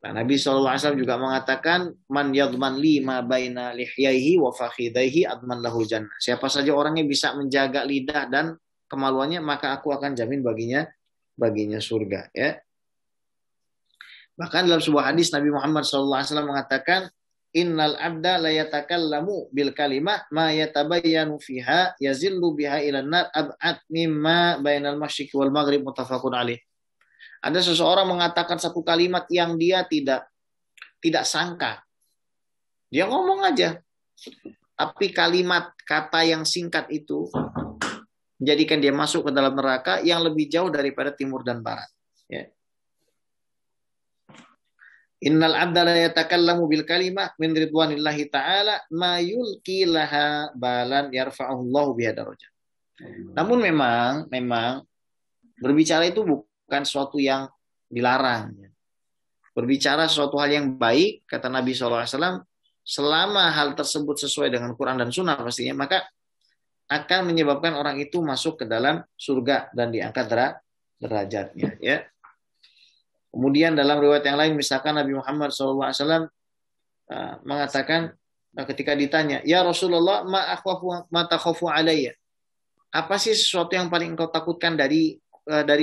Nah, Nabi SAW juga mengatakan, man yadman li ma baina lihyaihi wa fakhidaihi adman lahul jannah. Siapa saja orang yang bisa menjaga lidah dan kemaluannya, maka aku akan jamin baginya surga, ya. Bahkan dalam sebuah hadis Nabi Muhammad SAW mengatakan, innal abda la yatakallamu bil kalimah ma yatabayyanu fiha yazillu biha ilan nar ab'ad mimma bainal masyriqi wal maghrib, muttafaqun alaih. Ada seseorang mengatakan satu kalimat yang dia tidak sangka. Dia ngomong aja. Tapi kalimat kata yang singkat itu menjadikan dia masuk ke dalam neraka yang lebih jauh daripada timur dan barat, ya. Innal abda la yatakallamu bil kalimah min ridwanillahi ta'ala ma yulqi laha balan yarfa'uhu Allahu biha darajat. Namun memang berbicara itu bukan sesuatu yang dilarang. Berbicara sesuatu hal yang baik, kata Nabi SAW, selama hal tersebut sesuai dengan Quran dan Sunnah pastinya, maka akan menyebabkan orang itu masuk ke dalam surga dan diangkat derajatnya, ya. Kemudian dalam riwayat yang lain, misalkan Nabi Muhammad SAW mengatakan ketika ditanya, ya Rasulullah, ma takhafu alayya. Apa sih sesuatu yang paling engkau takutkan dari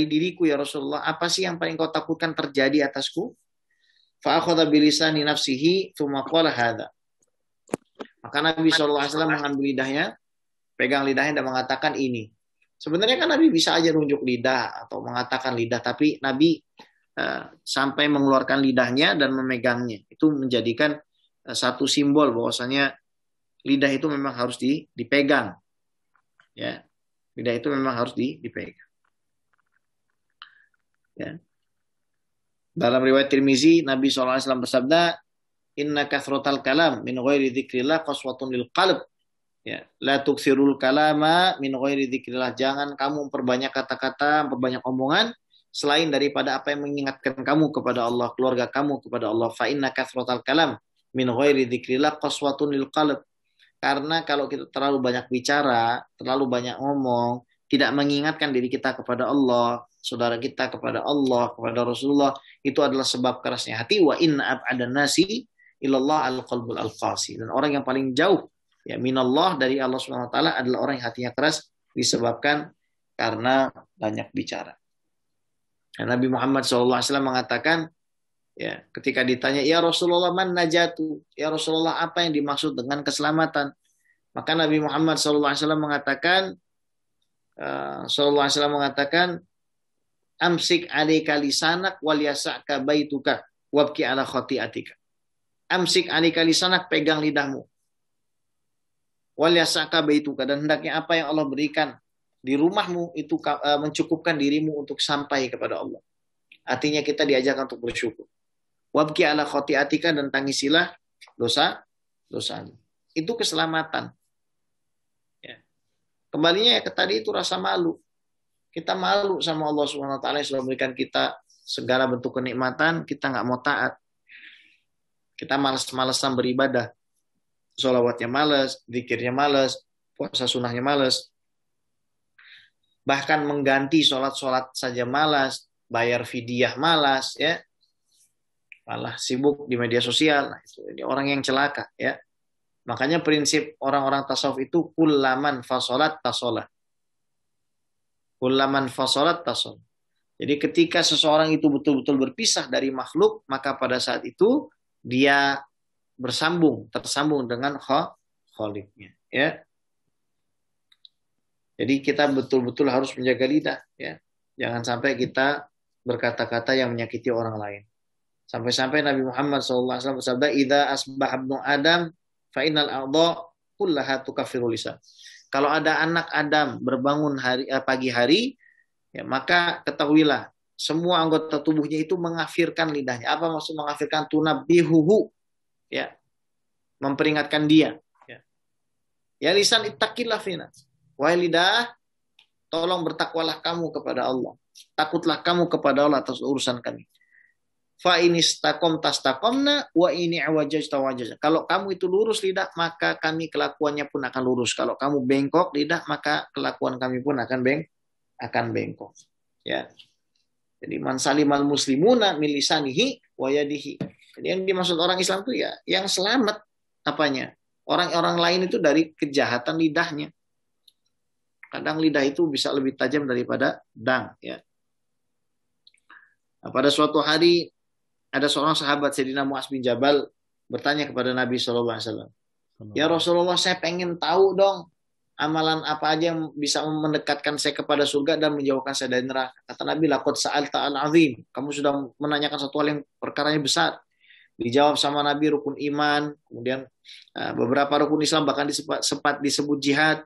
diriku ya Rasulullah? Apa sih yang paling engkau takutkan terjadi atasku? Fa akhadha bi lisani nafsihi tsumma qala hadza. Maka Nabi SAW mengambil lidahnya, pegang lidahnya dan mengatakan ini. Sebenarnya kan Nabi bisa aja nunjuk lidah atau mengatakan lidah, tapi Nabi sampai mengeluarkan lidahnya dan memegangnya. Itu menjadikan satu simbol bahwasanya lidah itu memang harus dipegang. Ya, lidah itu memang harus dipegang. Ya. Dalam riwayat Tirmizi, Nabi SAW bersabda, Inna kathrotal kalam min ghairi dzikrillah qaswatun lil qalb. Ya, la tuksirul kalama min ghairi dzikrillah. Jangan kamu memperbanyak kata-kata, memperbanyak omongan selain daripada apa yang mengingatkan kamu kepada Allah, keluarga kamu kepada Allah. Fa inna kathrotal kalam min ghairi dzikrillah qaswatun lil qalb. Karena kalau kita terlalu banyak bicara, terlalu banyak ngomong, tidak mengingatkan diri kita kepada Allah, saudara kita kepada Allah, kepada Rasulullah, itu adalah sebab kerasnya hati. Wa inna ab'adan nasi ilallah al-qalbul al-qasi. Dan orang yang paling jauh ya minallah dari Allah Subhanahu wa taala adalah orang yang hatinya keras disebabkan karena banyak bicara. Dan Nabi Muhammad SAW mengatakan ya, ketika ditanya, ya Rasulullah man najatu? Ya Rasulullah apa yang dimaksud dengan keselamatan? Maka Nabi Muhammad SAW mengatakan, amsik alika lisanak wal yasa'ka baituka wabki ala khati'atika. Amsik alika lisanak, pegang lidahmu. Wal yasa'ka baituka, dan hendaknya apa yang Allah berikan di rumahmu itu mencukupkan dirimu untuk sampai kepada Allah. Artinya kita diajarkan untuk bersyukur. Wabki ala khotiatika, dan tangisilah dosanya. Itu keselamatan. Ya. Kembalinya ya ke tadi itu rasa malu. Kita malu sama Allah Subhanahu wa taala yang sudah memberikan kita segala bentuk kenikmatan, kita nggak mau taat. Kita malas-malasan beribadah. Sholawatnya malas, zikirnya malas, puasa sunnahnya malas. Bahkan mengganti sholat-sholat saja malas, bayar fidyah malas, ya. Malah sibuk di media sosial. Nah, ini orang yang celaka, ya. Makanya prinsip orang-orang tasawuf itu kullaman fasolat tasolah. Kullaman fasolat tasolah. Jadi ketika seseorang itu betul-betul berpisah dari makhluk, maka pada saat itu dia tersambung dengan Kholiknya, ya. Jadi kita betul-betul harus menjaga lidah, ya. Jangan sampai kita berkata-kata yang menyakiti orang lain. Sampai-sampai Nabi Muhammad SAW bersabda, "Idza asbaha ibnu Adam fa innal a'dha kullaha tukaffiru lisan." Kalau ada anak Adam berbangun pagi hari, ya, maka ketahuilah semua anggota tubuhnya itu mengafirkan lidahnya. Apa maksud mengafirkan? Tunabbihuhu, ya, memperingatkan dia. Ya lisan ittaqillah fina. Wahai lidah, tolong bertakwalah kamu kepada Allah. Takutlah kamu kepada Allah atas urusan kami. Fa ini stakom tastakomna wa ini awajaj tawajaj. Kalau kamu itu lurus lidah, maka kami kelakuannya pun akan lurus. Kalau kamu bengkok lidah, maka kelakuan kami pun akan bengkok. Ya. Jadi man salimal muslimuna min lisanihi wa yadihi. Jadi yang dimaksud orang Islam itu ya yang selamat apanya? Orang-orang lain itu dari kejahatan lidahnya. Kadang lidah itu bisa lebih tajam daripada pedang, ya. Nah, pada suatu hari ada seorang sahabat Sayyidina Mu'adz bin Jabal bertanya kepada Nabi SAW. Ya Rasulullah, saya pengen tahu dong amalan apa aja yang bisa mendekatkan saya kepada surga dan menjauhkan saya dari neraka. Kata Nabi, laqad sa'alta al-'azim. Kamu sudah menanyakan satu hal yang perkaranya besar. Dijawab sama Nabi rukun iman, kemudian beberapa rukun Islam bahkan sempat disebut jihad.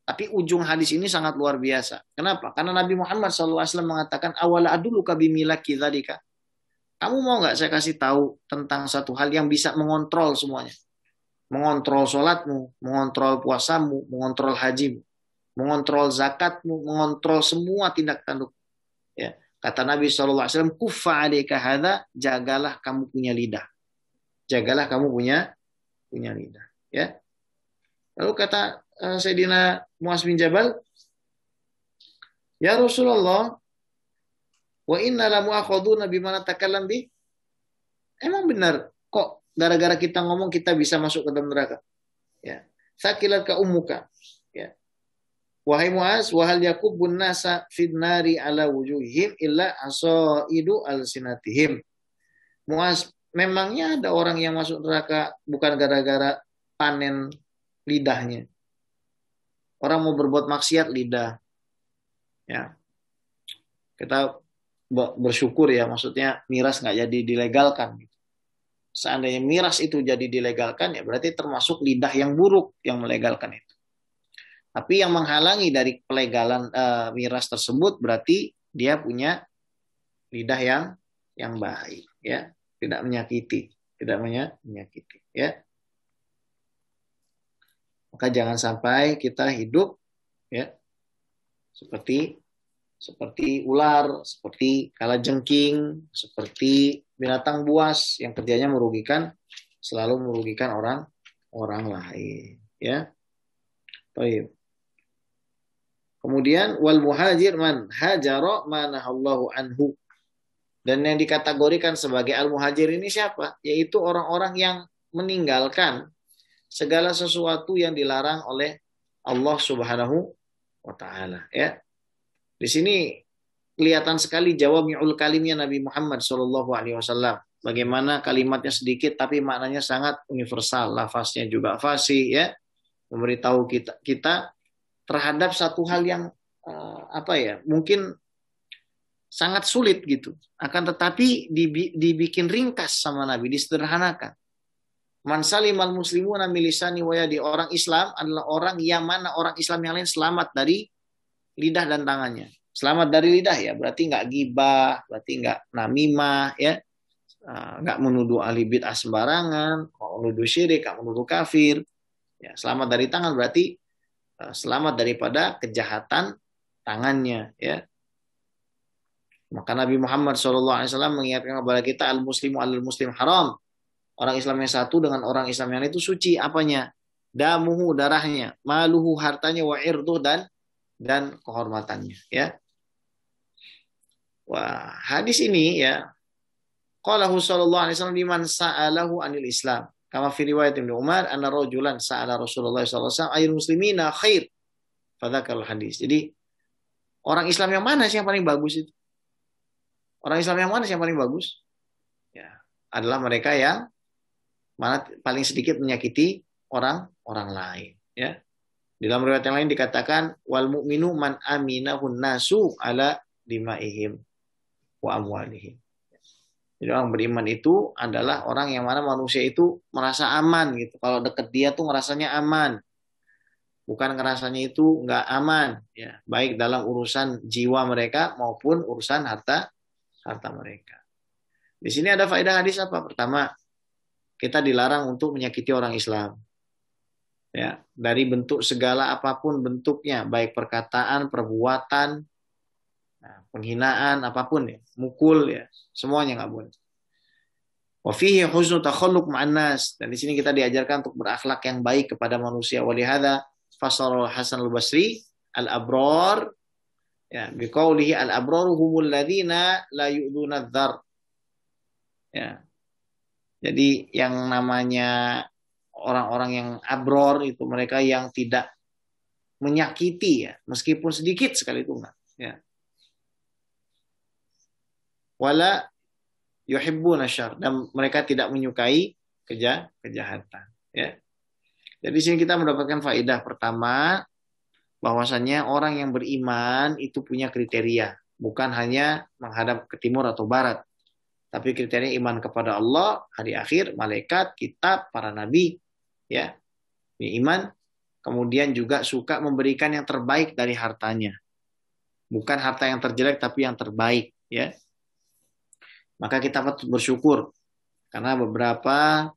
Tapi ujung hadis ini sangat luar biasa. Kenapa? Karena Nabi Muhammad SAW mengatakan awala aduluka bimilaki dzalika. Kamu mau nggak saya kasih tahu tentang satu hal yang bisa mengontrol semuanya? Mengontrol sholatmu, mengontrol puasamu, mengontrol hajimu, mengontrol zakatmu, mengontrol semua tindak tanduk. Ya. Kata Nabi SAW, kufa alaika hadza, jagalah kamu punya lidah. Jagalah kamu punya lidah. Ya. Lalu kata Sayyidina Mu'adz bin Jabal, ya Rasulullah, wa inna la mu'akhaduna bima natakallam bi. Emang benar kok gara-gara kita ngomong kita bisa masuk ke dalam neraka? Ya. Sakilat ka ummuka. Ya. Wahai Mu'adz, wa hal yakubun nasa fin nari ala wujuhihim illa asaidu alsinatihim. Mu'adz, memangnya ada orang yang masuk neraka bukan gara-gara panen lidahnya. Orang mau berbuat maksiat lidah. Ya. Kita bersyukur ya, maksudnya miras nggak jadi dilegalkan. Seandainya miras itu jadi dilegalkan, ya berarti termasuk lidah yang buruk yang melegalkan itu. Tapi yang menghalangi dari pelegalan miras tersebut berarti dia punya lidah yang baik, ya, tidak menyakiti, menyakiti, ya. Maka jangan sampai kita hidup, ya, seperti ular, seperti kalajengking, seperti binatang buas yang kerjanya selalu merugikan orang lain, ya. Baik. Kemudian wal muhajir man hajara manahallahu anhu. Dan yang dikategorikan sebagai al muhajir ini siapa? Yaitu orang-orang yang meninggalkan segala sesuatu yang dilarang oleh Allah Subhanahu wa taala, ya. Di sini kelihatan sekali jawami'ul kalimnya Nabi Muhammad sallallahu alaihi wasallam. Bagaimana kalimatnya sedikit tapi maknanya sangat universal, lafaznya juga fasih, ya. Memberitahu kita terhadap satu hal yang mungkin sangat sulit gitu. Akan tetapi dibikin ringkas sama Nabi, disederhanakan. Man salimal muslimuna min lisani wa yadi. Orang Islam adalah orang yang mana orang Islam yang lain selamat dari lidah dan tangannya. Selamat dari lidah ya, berarti nggak gibah, berarti nggak namimah, ya, nggak menuduh ahli bid'ah sembarangan, nggak menuduh syirik, nggak menuduh kafir. Ya, selamat dari tangan berarti selamat daripada kejahatan tangannya, ya. Maka Nabi Muhammad SAW mengingatkan kepada kita al-muslimu al-muslim haram. Orang Islam yang satu dengan orang Islam yang lain itu suci. Apanya? Damuhu, darahnya, maluhu, hartanya, wa irduh, dan kehormatannya, ya. Wah, hadis ini, ya, qalahu sallallahu alaihi wasallam liman sa'alahu anil Islam. Kama fi riwayat Ibnu Umar anna rajulan sa'ala Rasulullah sallallahu alaihi wasallam ayyul muslimina khair. Fadzakal hadis. Jadi orang Islam yang mana sih yang paling bagus itu? Orang Islam yang mana sih yang paling bagus? Ya, adalah mereka yang mana paling sedikit menyakiti orang lain, ya. Di dalam riwayat yang lain dikatakan wal mu'minu man aminahun nasu ala dimaihim wa amwalihim. Jadi orang beriman itu adalah orang yang mana manusia itu merasa aman gitu. Kalau dekat dia tuh ngerasanya aman. Bukan ngerasanya itu nggak aman, ya, baik dalam urusan jiwa mereka maupun urusan harta mereka. Di sini ada faedah hadis apa? Pertama, kita dilarang untuk menyakiti orang Islam. Ya, dari bentuk segala apapun bentuknya, baik perkataan, perbuatan, penghinaan, apapun, ya, mukul, ya, semuanya nggak boleh. Wa fihi husnu takhalluq ma'an nas. Dan di sini kita diajarkan untuk berakhlak yang baik kepada manusia. Wa lihadza fasara Hasan al-Basri al-abrar, ya, biqaulihi al-abraru humul ladzina la yu'duna dzar. Ya. Jadi yang namanya orang-orang yang abror itu mereka yang tidak menyakiti, ya, meskipun sedikit sekali itu enggak, ya. Wala yuhibbuna syarr, dan mereka tidak menyukai kejahatan, ya. Jadi sini kita mendapatkan faedah pertama bahwasannya orang yang beriman itu punya kriteria, bukan hanya menghadap ke timur atau barat, tapi kriteria iman kepada Allah, hari akhir, malaikat, kitab, para nabi, ya. Ini iman, kemudian juga suka memberikan yang terbaik dari hartanya. Bukan harta yang terjelek tapi yang terbaik, ya. Maka kita patut bersyukur karena beberapa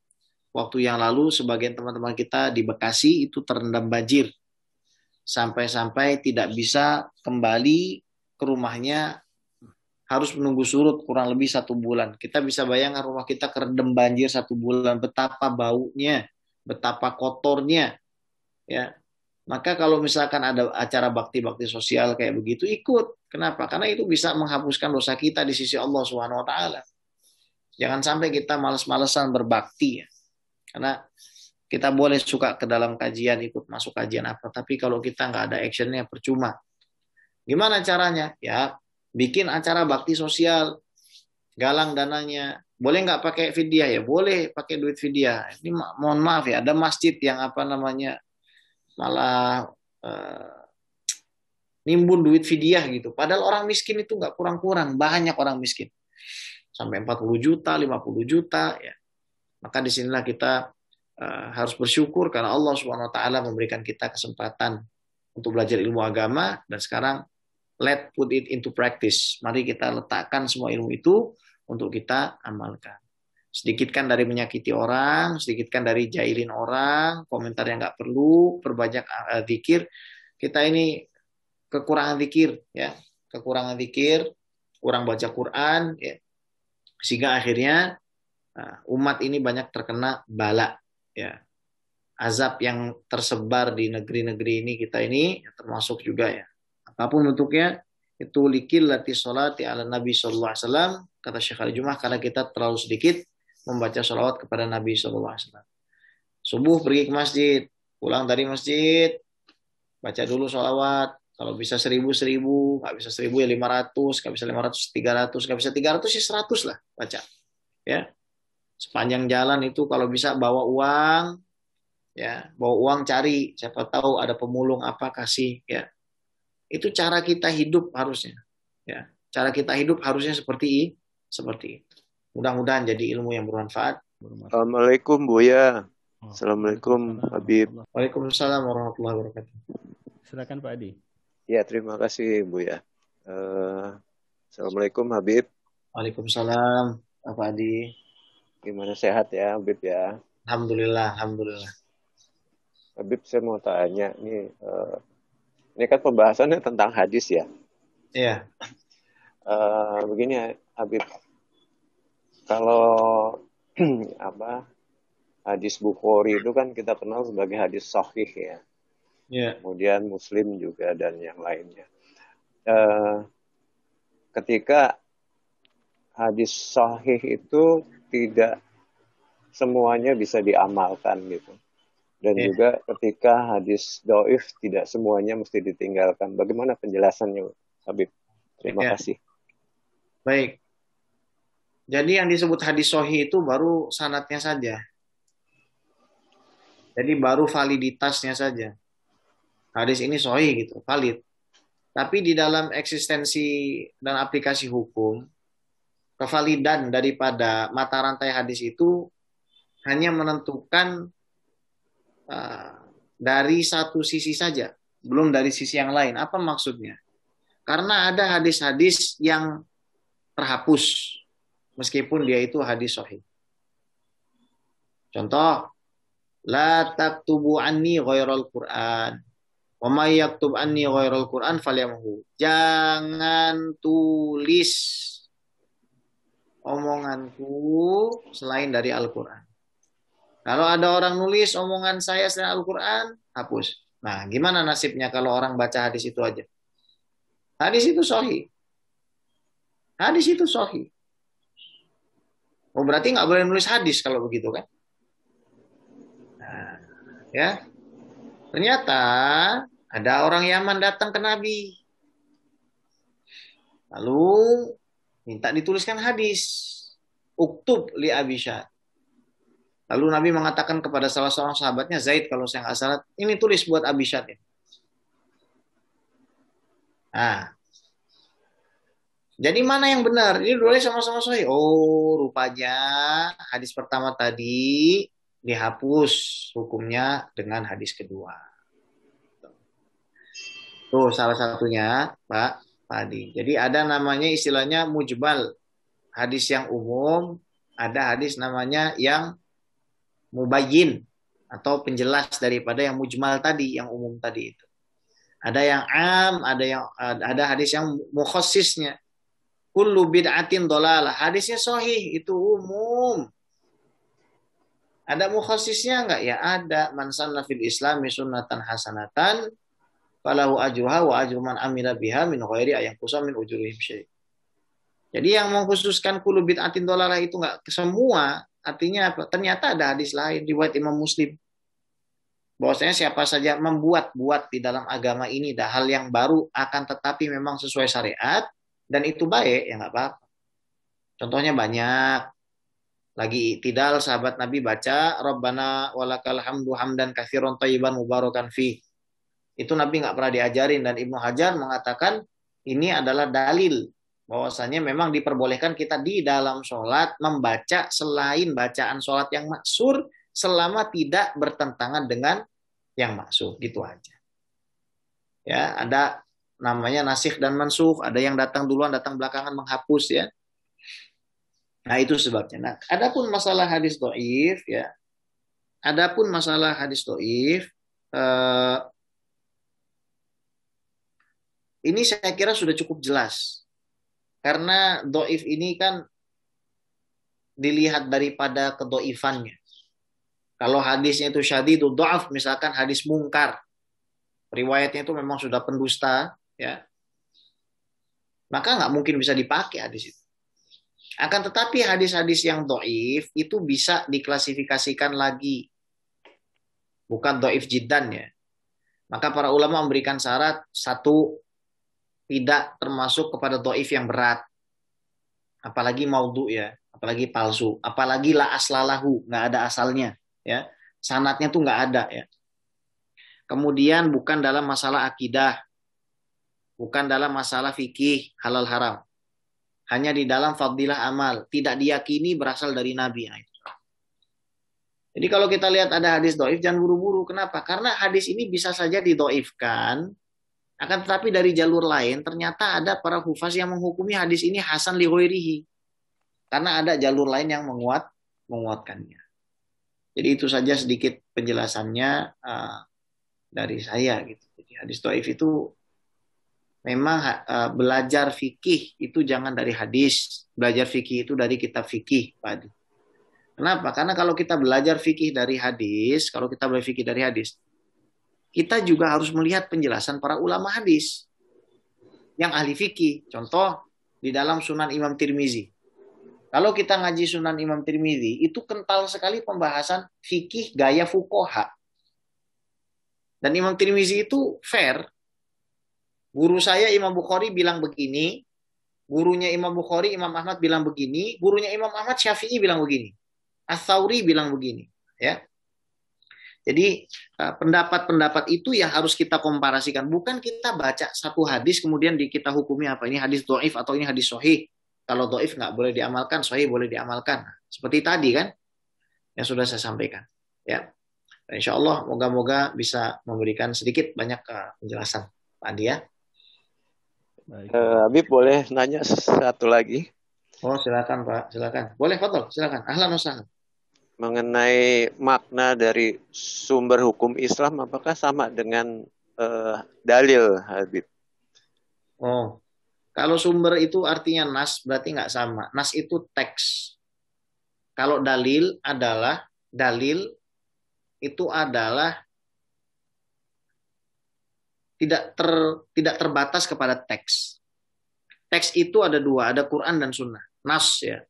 waktu yang lalu sebagian teman-teman kita di Bekasi itu terendam banjir. Sampai-sampai tidak bisa kembali ke rumahnya, harus menunggu surut kurang lebih 1 bulan. Kita bisa bayangkan rumah kita kerendam banjir 1 bulan, betapa baunya, betapa kotornya, ya. Maka kalau misalkan ada acara bakti-bakti sosial kayak begitu, ikut. Kenapa? Karena itu bisa menghapuskan dosa kita di sisi Allah Subhanahu wa taala. Jangan sampai kita malas-malesan berbakti, ya. Karena kita boleh suka ke dalam kajian, ikut masuk kajian apa, tapi kalau kita nggak ada actionnya percuma. Gimana caranya? Ya, bikin acara bakti sosial, galang dananya. Boleh nggak pakai fidyah? Ya boleh pakai duit fidyah. Ini mohon maaf ya, ada masjid yang malah nimbun duit fidyah gitu. Padahal orang miskin itu nggak kurang-kurang, banyak orang miskin. Sampai 40 juta, 50 juta ya. Maka disinilah kita harus bersyukur karena Allah Subhanahu wa taala memberikan kita kesempatan untuk belajar ilmu agama dan sekarang let put it into practice. Mari kita letakkan semua ilmu itu untuk kita amalkan. Sedikitkan dari menyakiti orang, sedikitkan dari jailin orang, komentar yang nggak perlu, perbanyak zikir. Kita ini kekurangan zikir, ya, kekurangan zikir, kurang baca Quran, ya, sehingga akhirnya umat ini banyak terkena bala, ya, azab yang tersebar di negeri-negeri ini kita ini, termasuk juga ya, apapun bentuknya itu likillati sholati ala Nabi Sallallahu Alaihi Wasallam, kata Syekh Ali Jumah, karena kita terlalu sedikit membaca sholawat kepada Nabi Sallallahu Alaihi Wasallam. Subuh pergi ke masjid, pulang dari masjid, baca dulu sholawat. Kalau bisa 1000, nggak bisa 1000 ya 500, nggak bisa 500 300, nggak bisa 300 ya 100 lah baca. Ya, sepanjang jalan itu kalau bisa bawa uang, ya bawa uang cari, siapa tahu ada pemulung apa kasih, ya. Itu cara kita hidup harusnya, ya. Cara kita hidup harusnya seperti itu. Mudah-mudahan jadi ilmu yang bermanfaat. Assalamualaikum Buya. Assalamualaikum Habib. Waalaikumsalam warahmatullahi wabarakatuh. Silakan Pak Adi. Ya, terima kasih Buya. Assalamualaikum Habib. Waalaikumsalam Pak Adi. Gimana, sehat ya Habib ya? Alhamdulillah, alhamdulillah. Habib, saya mau tanya ini kan pembahasannya tentang hadis ya. Iya. Begini Habib, kalau hadis Bukhari itu kan kita kenal sebagai hadis sahih ya. Yeah. Kemudian Muslim juga dan yang lainnya. Ketika hadis sahih itu tidak semuanya bisa diamalkan gitu. Dan juga ketika hadis dhaif tidak semuanya mesti ditinggalkan. Bagaimana penjelasannya, Habib? Terima kasih. Baik. Jadi yang disebut hadis sahih itu baru sanadnya saja. Jadi baru validitasnya saja. Hadis ini sahih gitu, valid. Tapi di dalam eksistensi dan aplikasi hukum, kevalidan daripada mata rantai hadis itu hanya menentukan dari satu sisi saja, belum dari sisi yang lain. Apa maksudnya? Karena ada hadis-hadis yang terhapus, meskipun dia itu hadis sahih. Contoh, la taktubu anni ghairal Qur'an. Wa may yaktub anni ghairal Qur'an falyamhu. Jangan tulis omonganku selain dari Al-Qur'an. Kalau ada orang nulis omongan saya selain Al-Qur'an, hapus. Nah, gimana nasibnya kalau orang baca hadis itu aja? Hadis itu sahih. Hadis itu sahih. Oh, berarti nggak boleh nulis hadis kalau begitu kan? Nah, ya. Ternyata ada orang Yaman datang ke Nabi. Lalu minta dituliskan hadis. Uktub li Abi Syad. Lalu Nabi mengatakan kepada salah seorang sahabatnya, Zaid kalau saya nggak salah, ini tulis buat Abi Syad. Nah, jadi mana yang benar? Ini dua sama-sama sahih. Oh, rupanya hadis pertama tadi dihapus hukumnya dengan hadis kedua. Tuh salah satunya Pak Adi. Jadi ada namanya istilahnya mujmal, hadis yang umum, ada hadis namanya yang mubayyin atau penjelas daripada yang mujmal tadi, yang umum tadi itu. Ada yang am, ada hadis yang mukhassisnya. Kullu bid'atin dhalalah. Hadisnya sahih, itu umum. Ada mukhassisnya enggak? Ya ada. Man sanna fil islami sunnatan hasanatan falahu ajruha wa ajru man amila biha min ghairi ayanqusa min ujurihim syai'. Jadi yang mengkhususkan kullu bid'atin dhalalah itu enggak semua, artinya apa? Ternyata ada hadis lain riwayat Imam Muslim. Bahwasanya siapa saja membuat-buat di dalam agama ini dah hal yang baru akan tetapi memang sesuai syariat dan itu baik, ya enggak apa-apa. Contohnya banyak. Lagi i'tidal sahabat Nabi baca Rabbana walakal hamdu hamdan katsiran thayyiban mubarakan fi. Itu Nabi nggak pernah diajarin, dan Ibnu Hajar mengatakan ini adalah dalil bahwasanya memang diperbolehkan kita di dalam sholat membaca selain bacaan sholat yang maksur selama tidak bertentangan dengan yang maksur, gitu aja. Ya, ada namanya nasikh dan mansukh, ada yang datang duluan, datang belakangan menghapus ya. Nah, itu sebabnya. Nah, adapun masalah hadis dhaif ya. Adapun masalah hadis dhaif ini saya kira sudah cukup jelas. Karena dhaif ini kan dilihat daripada kedhaifannya. Kalau hadisnya itu syadidud dha'af, misalkan hadis mungkar, riwayatnya itu memang sudah pendusta, ya, maka nggak mungkin bisa dipakai hadis itu. Akan tetapi hadis-hadis yang dhaif itu bisa diklasifikasikan lagi, bukan dhaif jiddan ya. Maka para ulama memberikan syarat, satu, tidak termasuk kepada dhaif yang berat, apalagi maudhu ya, apalagi palsu, apalagi la aslalahu, nggak ada asalnya ya, sanadnya tuh nggak ada ya. Kemudian bukan dalam masalah akidah, bukan dalam masalah fikih halal haram, hanya di dalam fadilah amal, tidak diyakini berasal dari Nabi. Nah, itu. Jadi kalau kita lihat ada hadis dhaif, jangan buru-buru. Kenapa? Karena hadis ini bisa saja didhaifkan, akan tetapi dari jalur lain ternyata ada para hufaz yang menghukumi hadis ini hasan li ghairihi. Karena ada jalur lain yang menguatkannya. Jadi itu saja sedikit penjelasannya dari saya gitu. Jadi hadis dhaif itu memang belajar fikih itu jangan dari hadis. Belajar fikih itu dari kitab fikih, Pak Adi. Kenapa? Karena kalau kita belajar fikih dari hadis, kalau kita belajar fikih dari hadis, kita juga harus melihat penjelasan para ulama hadis yang ahli fikih. Contoh di dalam Sunan Imam Tirmizi. Kalau kita ngaji Sunan Imam Tirmizi, itu kental sekali pembahasan fikih gaya fuqaha. Dan Imam Tirmizi itu fair. Guru saya Imam Bukhari bilang begini, gurunya Imam Bukhari Imam Ahmad bilang begini, gurunya Imam Ahmad Syafi'i bilang begini, Ats-Tsauri bilang begini, ya. Jadi pendapat-pendapat itu yang harus kita komparasikan. Bukan kita baca satu hadis kemudian kita hukumi apa ini hadis dhaif atau ini hadis sahih. Kalau dhaif nggak boleh diamalkan, sahih boleh diamalkan. Seperti tadi kan yang sudah saya sampaikan. Ya, insya Allah moga-moga bisa memberikan sedikit banyak penjelasan, Pak Andi ya. Habib boleh nanya satu lagi? Oh silakan Pak, silakan. Boleh Fadol, silakan. Ahlan wa sahlan. Mengenai makna dari sumber hukum Islam, apakah sama dengan dalil, Habib? Oh, kalau sumber itu artinya nas, berarti nggak sama. Nas itu teks. Kalau dalil itu adalah tidak terbatas kepada teks. Teks itu ada dua, ada Quran dan Sunnah. Nas ya.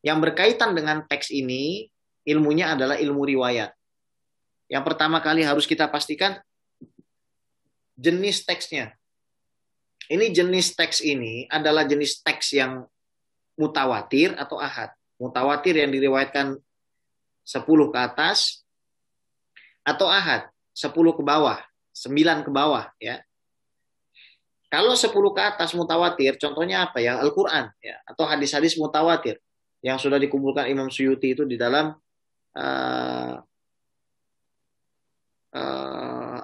Yang berkaitan dengan teks ini, ilmunya adalah ilmu riwayat. Yang pertama kali harus kita pastikan jenis teksnya. Ini jenis teks ini adalah jenis teks yang mutawatir atau ahad. Mutawatir yang diriwayatkan 10 ke atas atau ahad 10 ke bawah, 9 ke bawah ya. Kalau 10 ke atas mutawatir, contohnya apa ya? Al-Qur'an ya, atau hadis-hadis mutawatir yang sudah dikumpulkan Imam Suyuti itu di dalam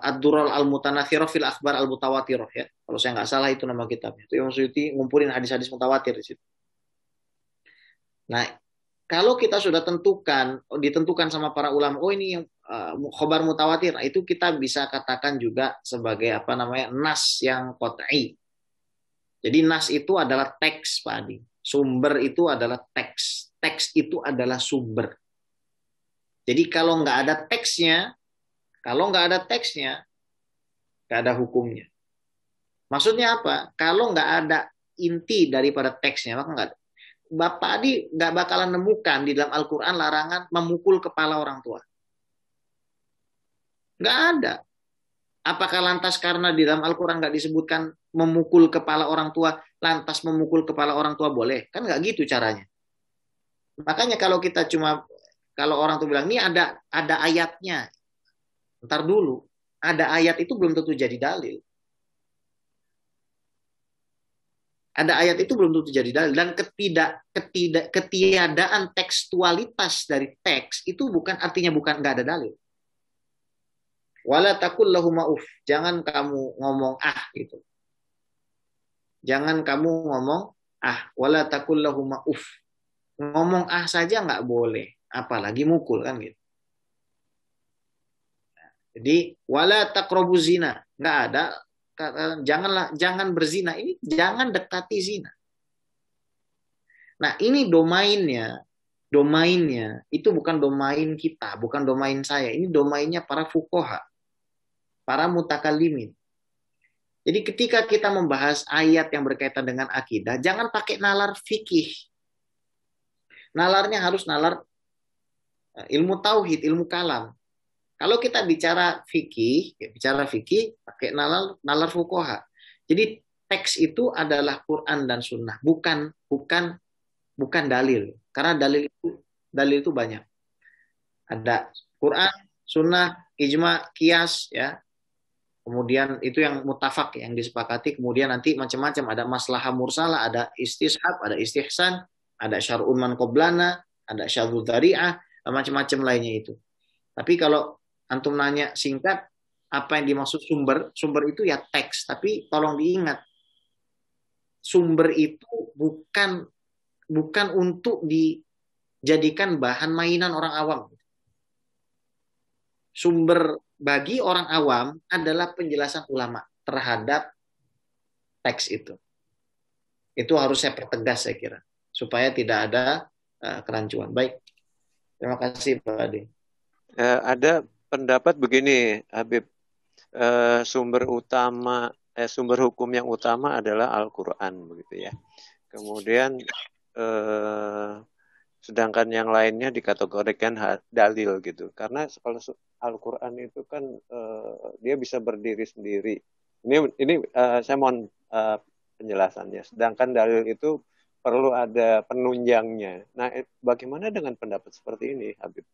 Ad-Dural Al-Mutanathirah fil Akhbar Al-Mutawatirah ya. Kalau saya nggak salah itu nama kitabnya. Itu Imam Suyuti ngumpulin hadis-hadis mutawatir di situ. Nah, kalau kita sudah ditentukan sama para ulama, oh ini yang khobar mutawatir, nah, itu kita bisa katakan juga sebagai apa namanya nas yang qat'i. Jadi nas itu adalah teks, Pak Adi. Sumber itu adalah teks. Teks itu adalah sumber. Jadi kalau nggak ada teksnya, nggak ada hukumnya. Maksudnya apa? Kalau nggak ada inti daripada teksnya, maka nggak ada. Bapak Adi nggak bakalan nemukan di dalam Al-Quran larangan memukul kepala orang tua. Nggak ada. Apakah lantas karena di dalam Al-Quran nggak disebutkan memukul kepala orang tua, lantas memukul kepala orang tua boleh? Kan nggak gitu caranya. Makanya kalau orang tuh bilang, ini ada ayatnya. Ntar dulu. ada ayat itu belum tentu jadi dalil. Ada ayat itu belum tentu jadi dalil, dan ketiadaan tekstualitas dari teks itu bukan artinya bukan nggak ada dalil. Wala takul lahum mauf, jangan kamu ngomong gitu. Jangan kamu ngomong wala takul lahum mauf. Ngomong saja nggak boleh, apalagi mukul kan gitu. Jadi wala taqrabu zina, nggak ada. Jangan berzina, ini jangan dekati zina. Nah, ini domainnya itu bukan domain kita, bukan domain saya. Ini domainnya para fuqaha, para mutakallimin. Jadi ketika kita membahas ayat yang berkaitan dengan akidah, jangan pakai nalar fikih. Nalarnya harus nalar ilmu tauhid, ilmu kalam. Kalau kita bicara fikih pakai nalar fuqaha. Jadi teks itu adalah Quran dan Sunnah, bukan dalil. Karena dalil itu banyak. Ada Quran, Sunnah, ijma, qiyas, ya. Kemudian itu yang mutafak, yang disepakati. Kemudian nanti macam-macam, ada maslahah mursalah, ada istishab, ada istihsan, ada syar'un man qoblana, ada syadzu dzari'ah, macam-macam lainnya itu. Tapi kalau antum nanya singkat, apa yang dimaksud sumber? Sumber itu ya teks. Tapi tolong diingat, sumber itu bukan untuk dijadikan bahan mainan orang awam. Sumber bagi orang awam adalah penjelasan ulama terhadap teks itu. Itu harus saya pertegas, saya kira, supaya tidak ada kerancuan. Baik, terima kasih Pak Adi. Ada pendapat begini, Habib, sumber hukum yang utama adalah Al-Quran, begitu ya. Kemudian sedangkan yang lainnya dikategorikan dalil gitu. Karena kalau Al-Quran itu kan dia bisa berdiri sendiri. Ini saya mohon penjelasannya. Sedangkan dalil itu perlu ada penunjangnya. Nah, bagaimana dengan pendapat seperti ini, Habib?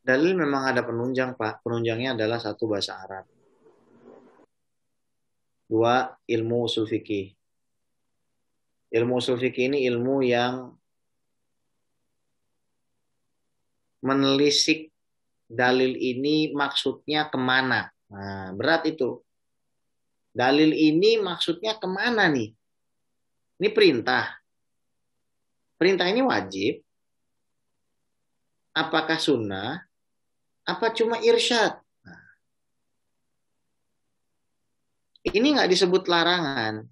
Dalil memang ada penunjang, Pak. Penunjangnya adalah satu, bahasa Arab. Dua, ilmu usul fikih. Ilmu usul fikih ini ilmu yang menelisik dalil ini maksudnya kemana. Nah, berat itu. Dalil ini maksudnya kemana nih? Ini perintah. Perintah ini wajib. Apakah sunnah? Apa cuma irsyad? Nah, ini nggak disebut larangan.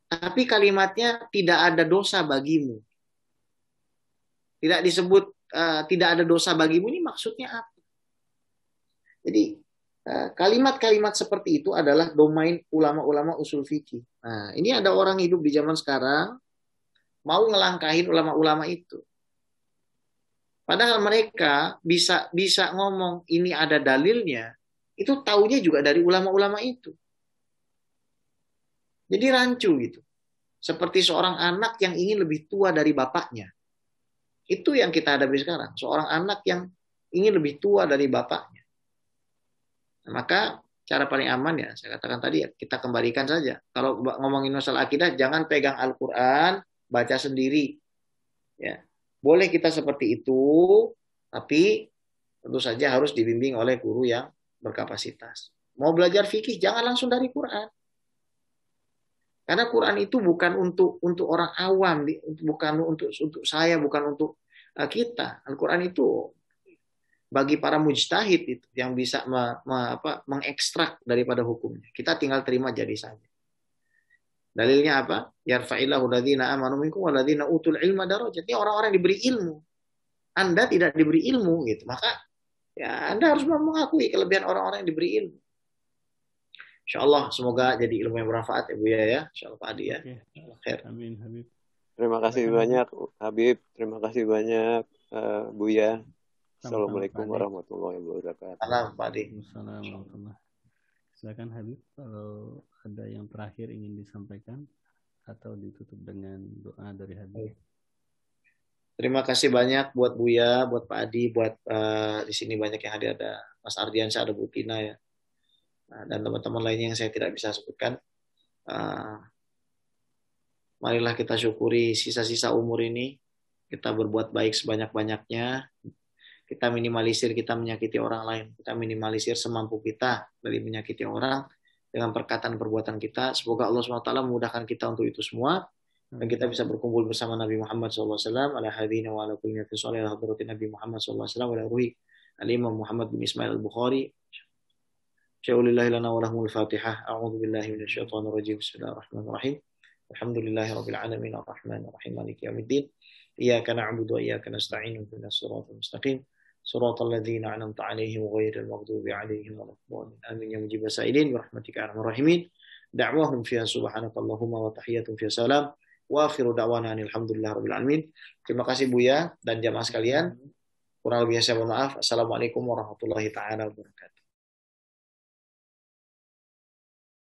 Tapi kalimatnya tidak ada dosa bagimu. Tidak disebut tidak ada dosa bagimu, ini maksudnya apa? Jadi kalimat-kalimat seperti itu adalah domain ulama-ulama usul fikih. Nah, ini ada orang hidup di zaman sekarang mau ngelangkahin ulama-ulama itu. Padahal mereka bisa ngomong ini ada dalilnya, itu taunya juga dari ulama-ulama itu. Jadi rancu gitu. Seperti seorang anak yang ingin lebih tua dari bapaknya. Itu yang kita hadapi sekarang. Seorang anak yang ingin lebih tua dari bapaknya. Nah, maka cara paling aman ya, saya katakan tadi ya, kita kembalikan saja. Kalau ngomongin masalah akidah, jangan pegang Al-Quran, baca sendiri. Ya, boleh kita seperti itu, tapi tentu saja harus dibimbing oleh guru yang berkapasitas. Mau belajar fikih, jangan langsung dari Quran. Karena Quran itu bukan untuk orang awam, bukan untuk saya, bukan untuk kita. Al-Quran itu bagi para mujtahid itu yang bisa mengekstrak daripada hukumnya. Kita tinggal terima jadi saja. Dalilnya apa? Yarfa'illahu ladzina amanu minkum walladzina utul ilma darajat. Ini orang-orang yang diberi ilmu. Anda tidak diberi ilmu gitu. Maka ya Anda harus mengakui kelebihan orang-orang yang diberi ilmu. InsyaAllah semoga jadi ilmu yang bermanfaat ya Bu ya. InsyaAllah Pak Adi ya. Khair. Amin Habib. Terima kasih banyak Habib. Terima kasih banyak Buya. Assalamualaikum warahmatullahi wabarakatuh. Salam Pak Adi. Assalamualaikum. Silakan Habib, kalau ada yang terakhir ingin disampaikan atau ditutup dengan doa dari Habib. Terima kasih banyak buat Buya, buat Pak Adi, buat di sini banyak yang hadir, ada Mas Ardiansyah, ada Bu Tina ya. Nah, dan teman-teman lainnya yang saya tidak bisa sebutkan. Marilah kita syukuri sisa-sisa umur ini, kita berbuat baik sebanyak-banyaknya, kita minimalisir kita menyakiti orang lain, kita minimalisir semampu kita dari menyakiti orang dengan perkataan perbuatan kita. Semoga Allah SWT memudahkan kita untuk itu semua, dan kita bisa berkumpul bersama Nabi Muhammad SAW, ala hadina wa ala kulli nabi salih, ala hadratin Nabi Muhammad SAW, ala ruhi al-imam Muhammad bin Ismail al-Bukhari. Syaulillahi lana wa lahumul fatihah. A'udhu billahi minasyaitonir rajim. Bismillahirrahmanirrahim. Alhamdulillahi rabbil alamin arrahmanir rahim maliki yaumiddin. Iyyaka na'budu wa iyyaka nasta'in ihdinas siratal mustaqim siratal ladzina an'amta 'alaihim ghairil maghdubi 'alaihim waladdallin. Amin ya mujibas sa'ilin bi rahmatika arhamar rahimin. Da'wahum fiha subhanakallahumma wa tahiyyatuhum fiha salam. Wa akhiru da'wana alhamdulillahi rabbil alamin. Terima kasih Buya dan jamaah sekalian. Kurang lebih saya mohon maaf. Assalamualaikum warahmatullahi taala wabarakatuh.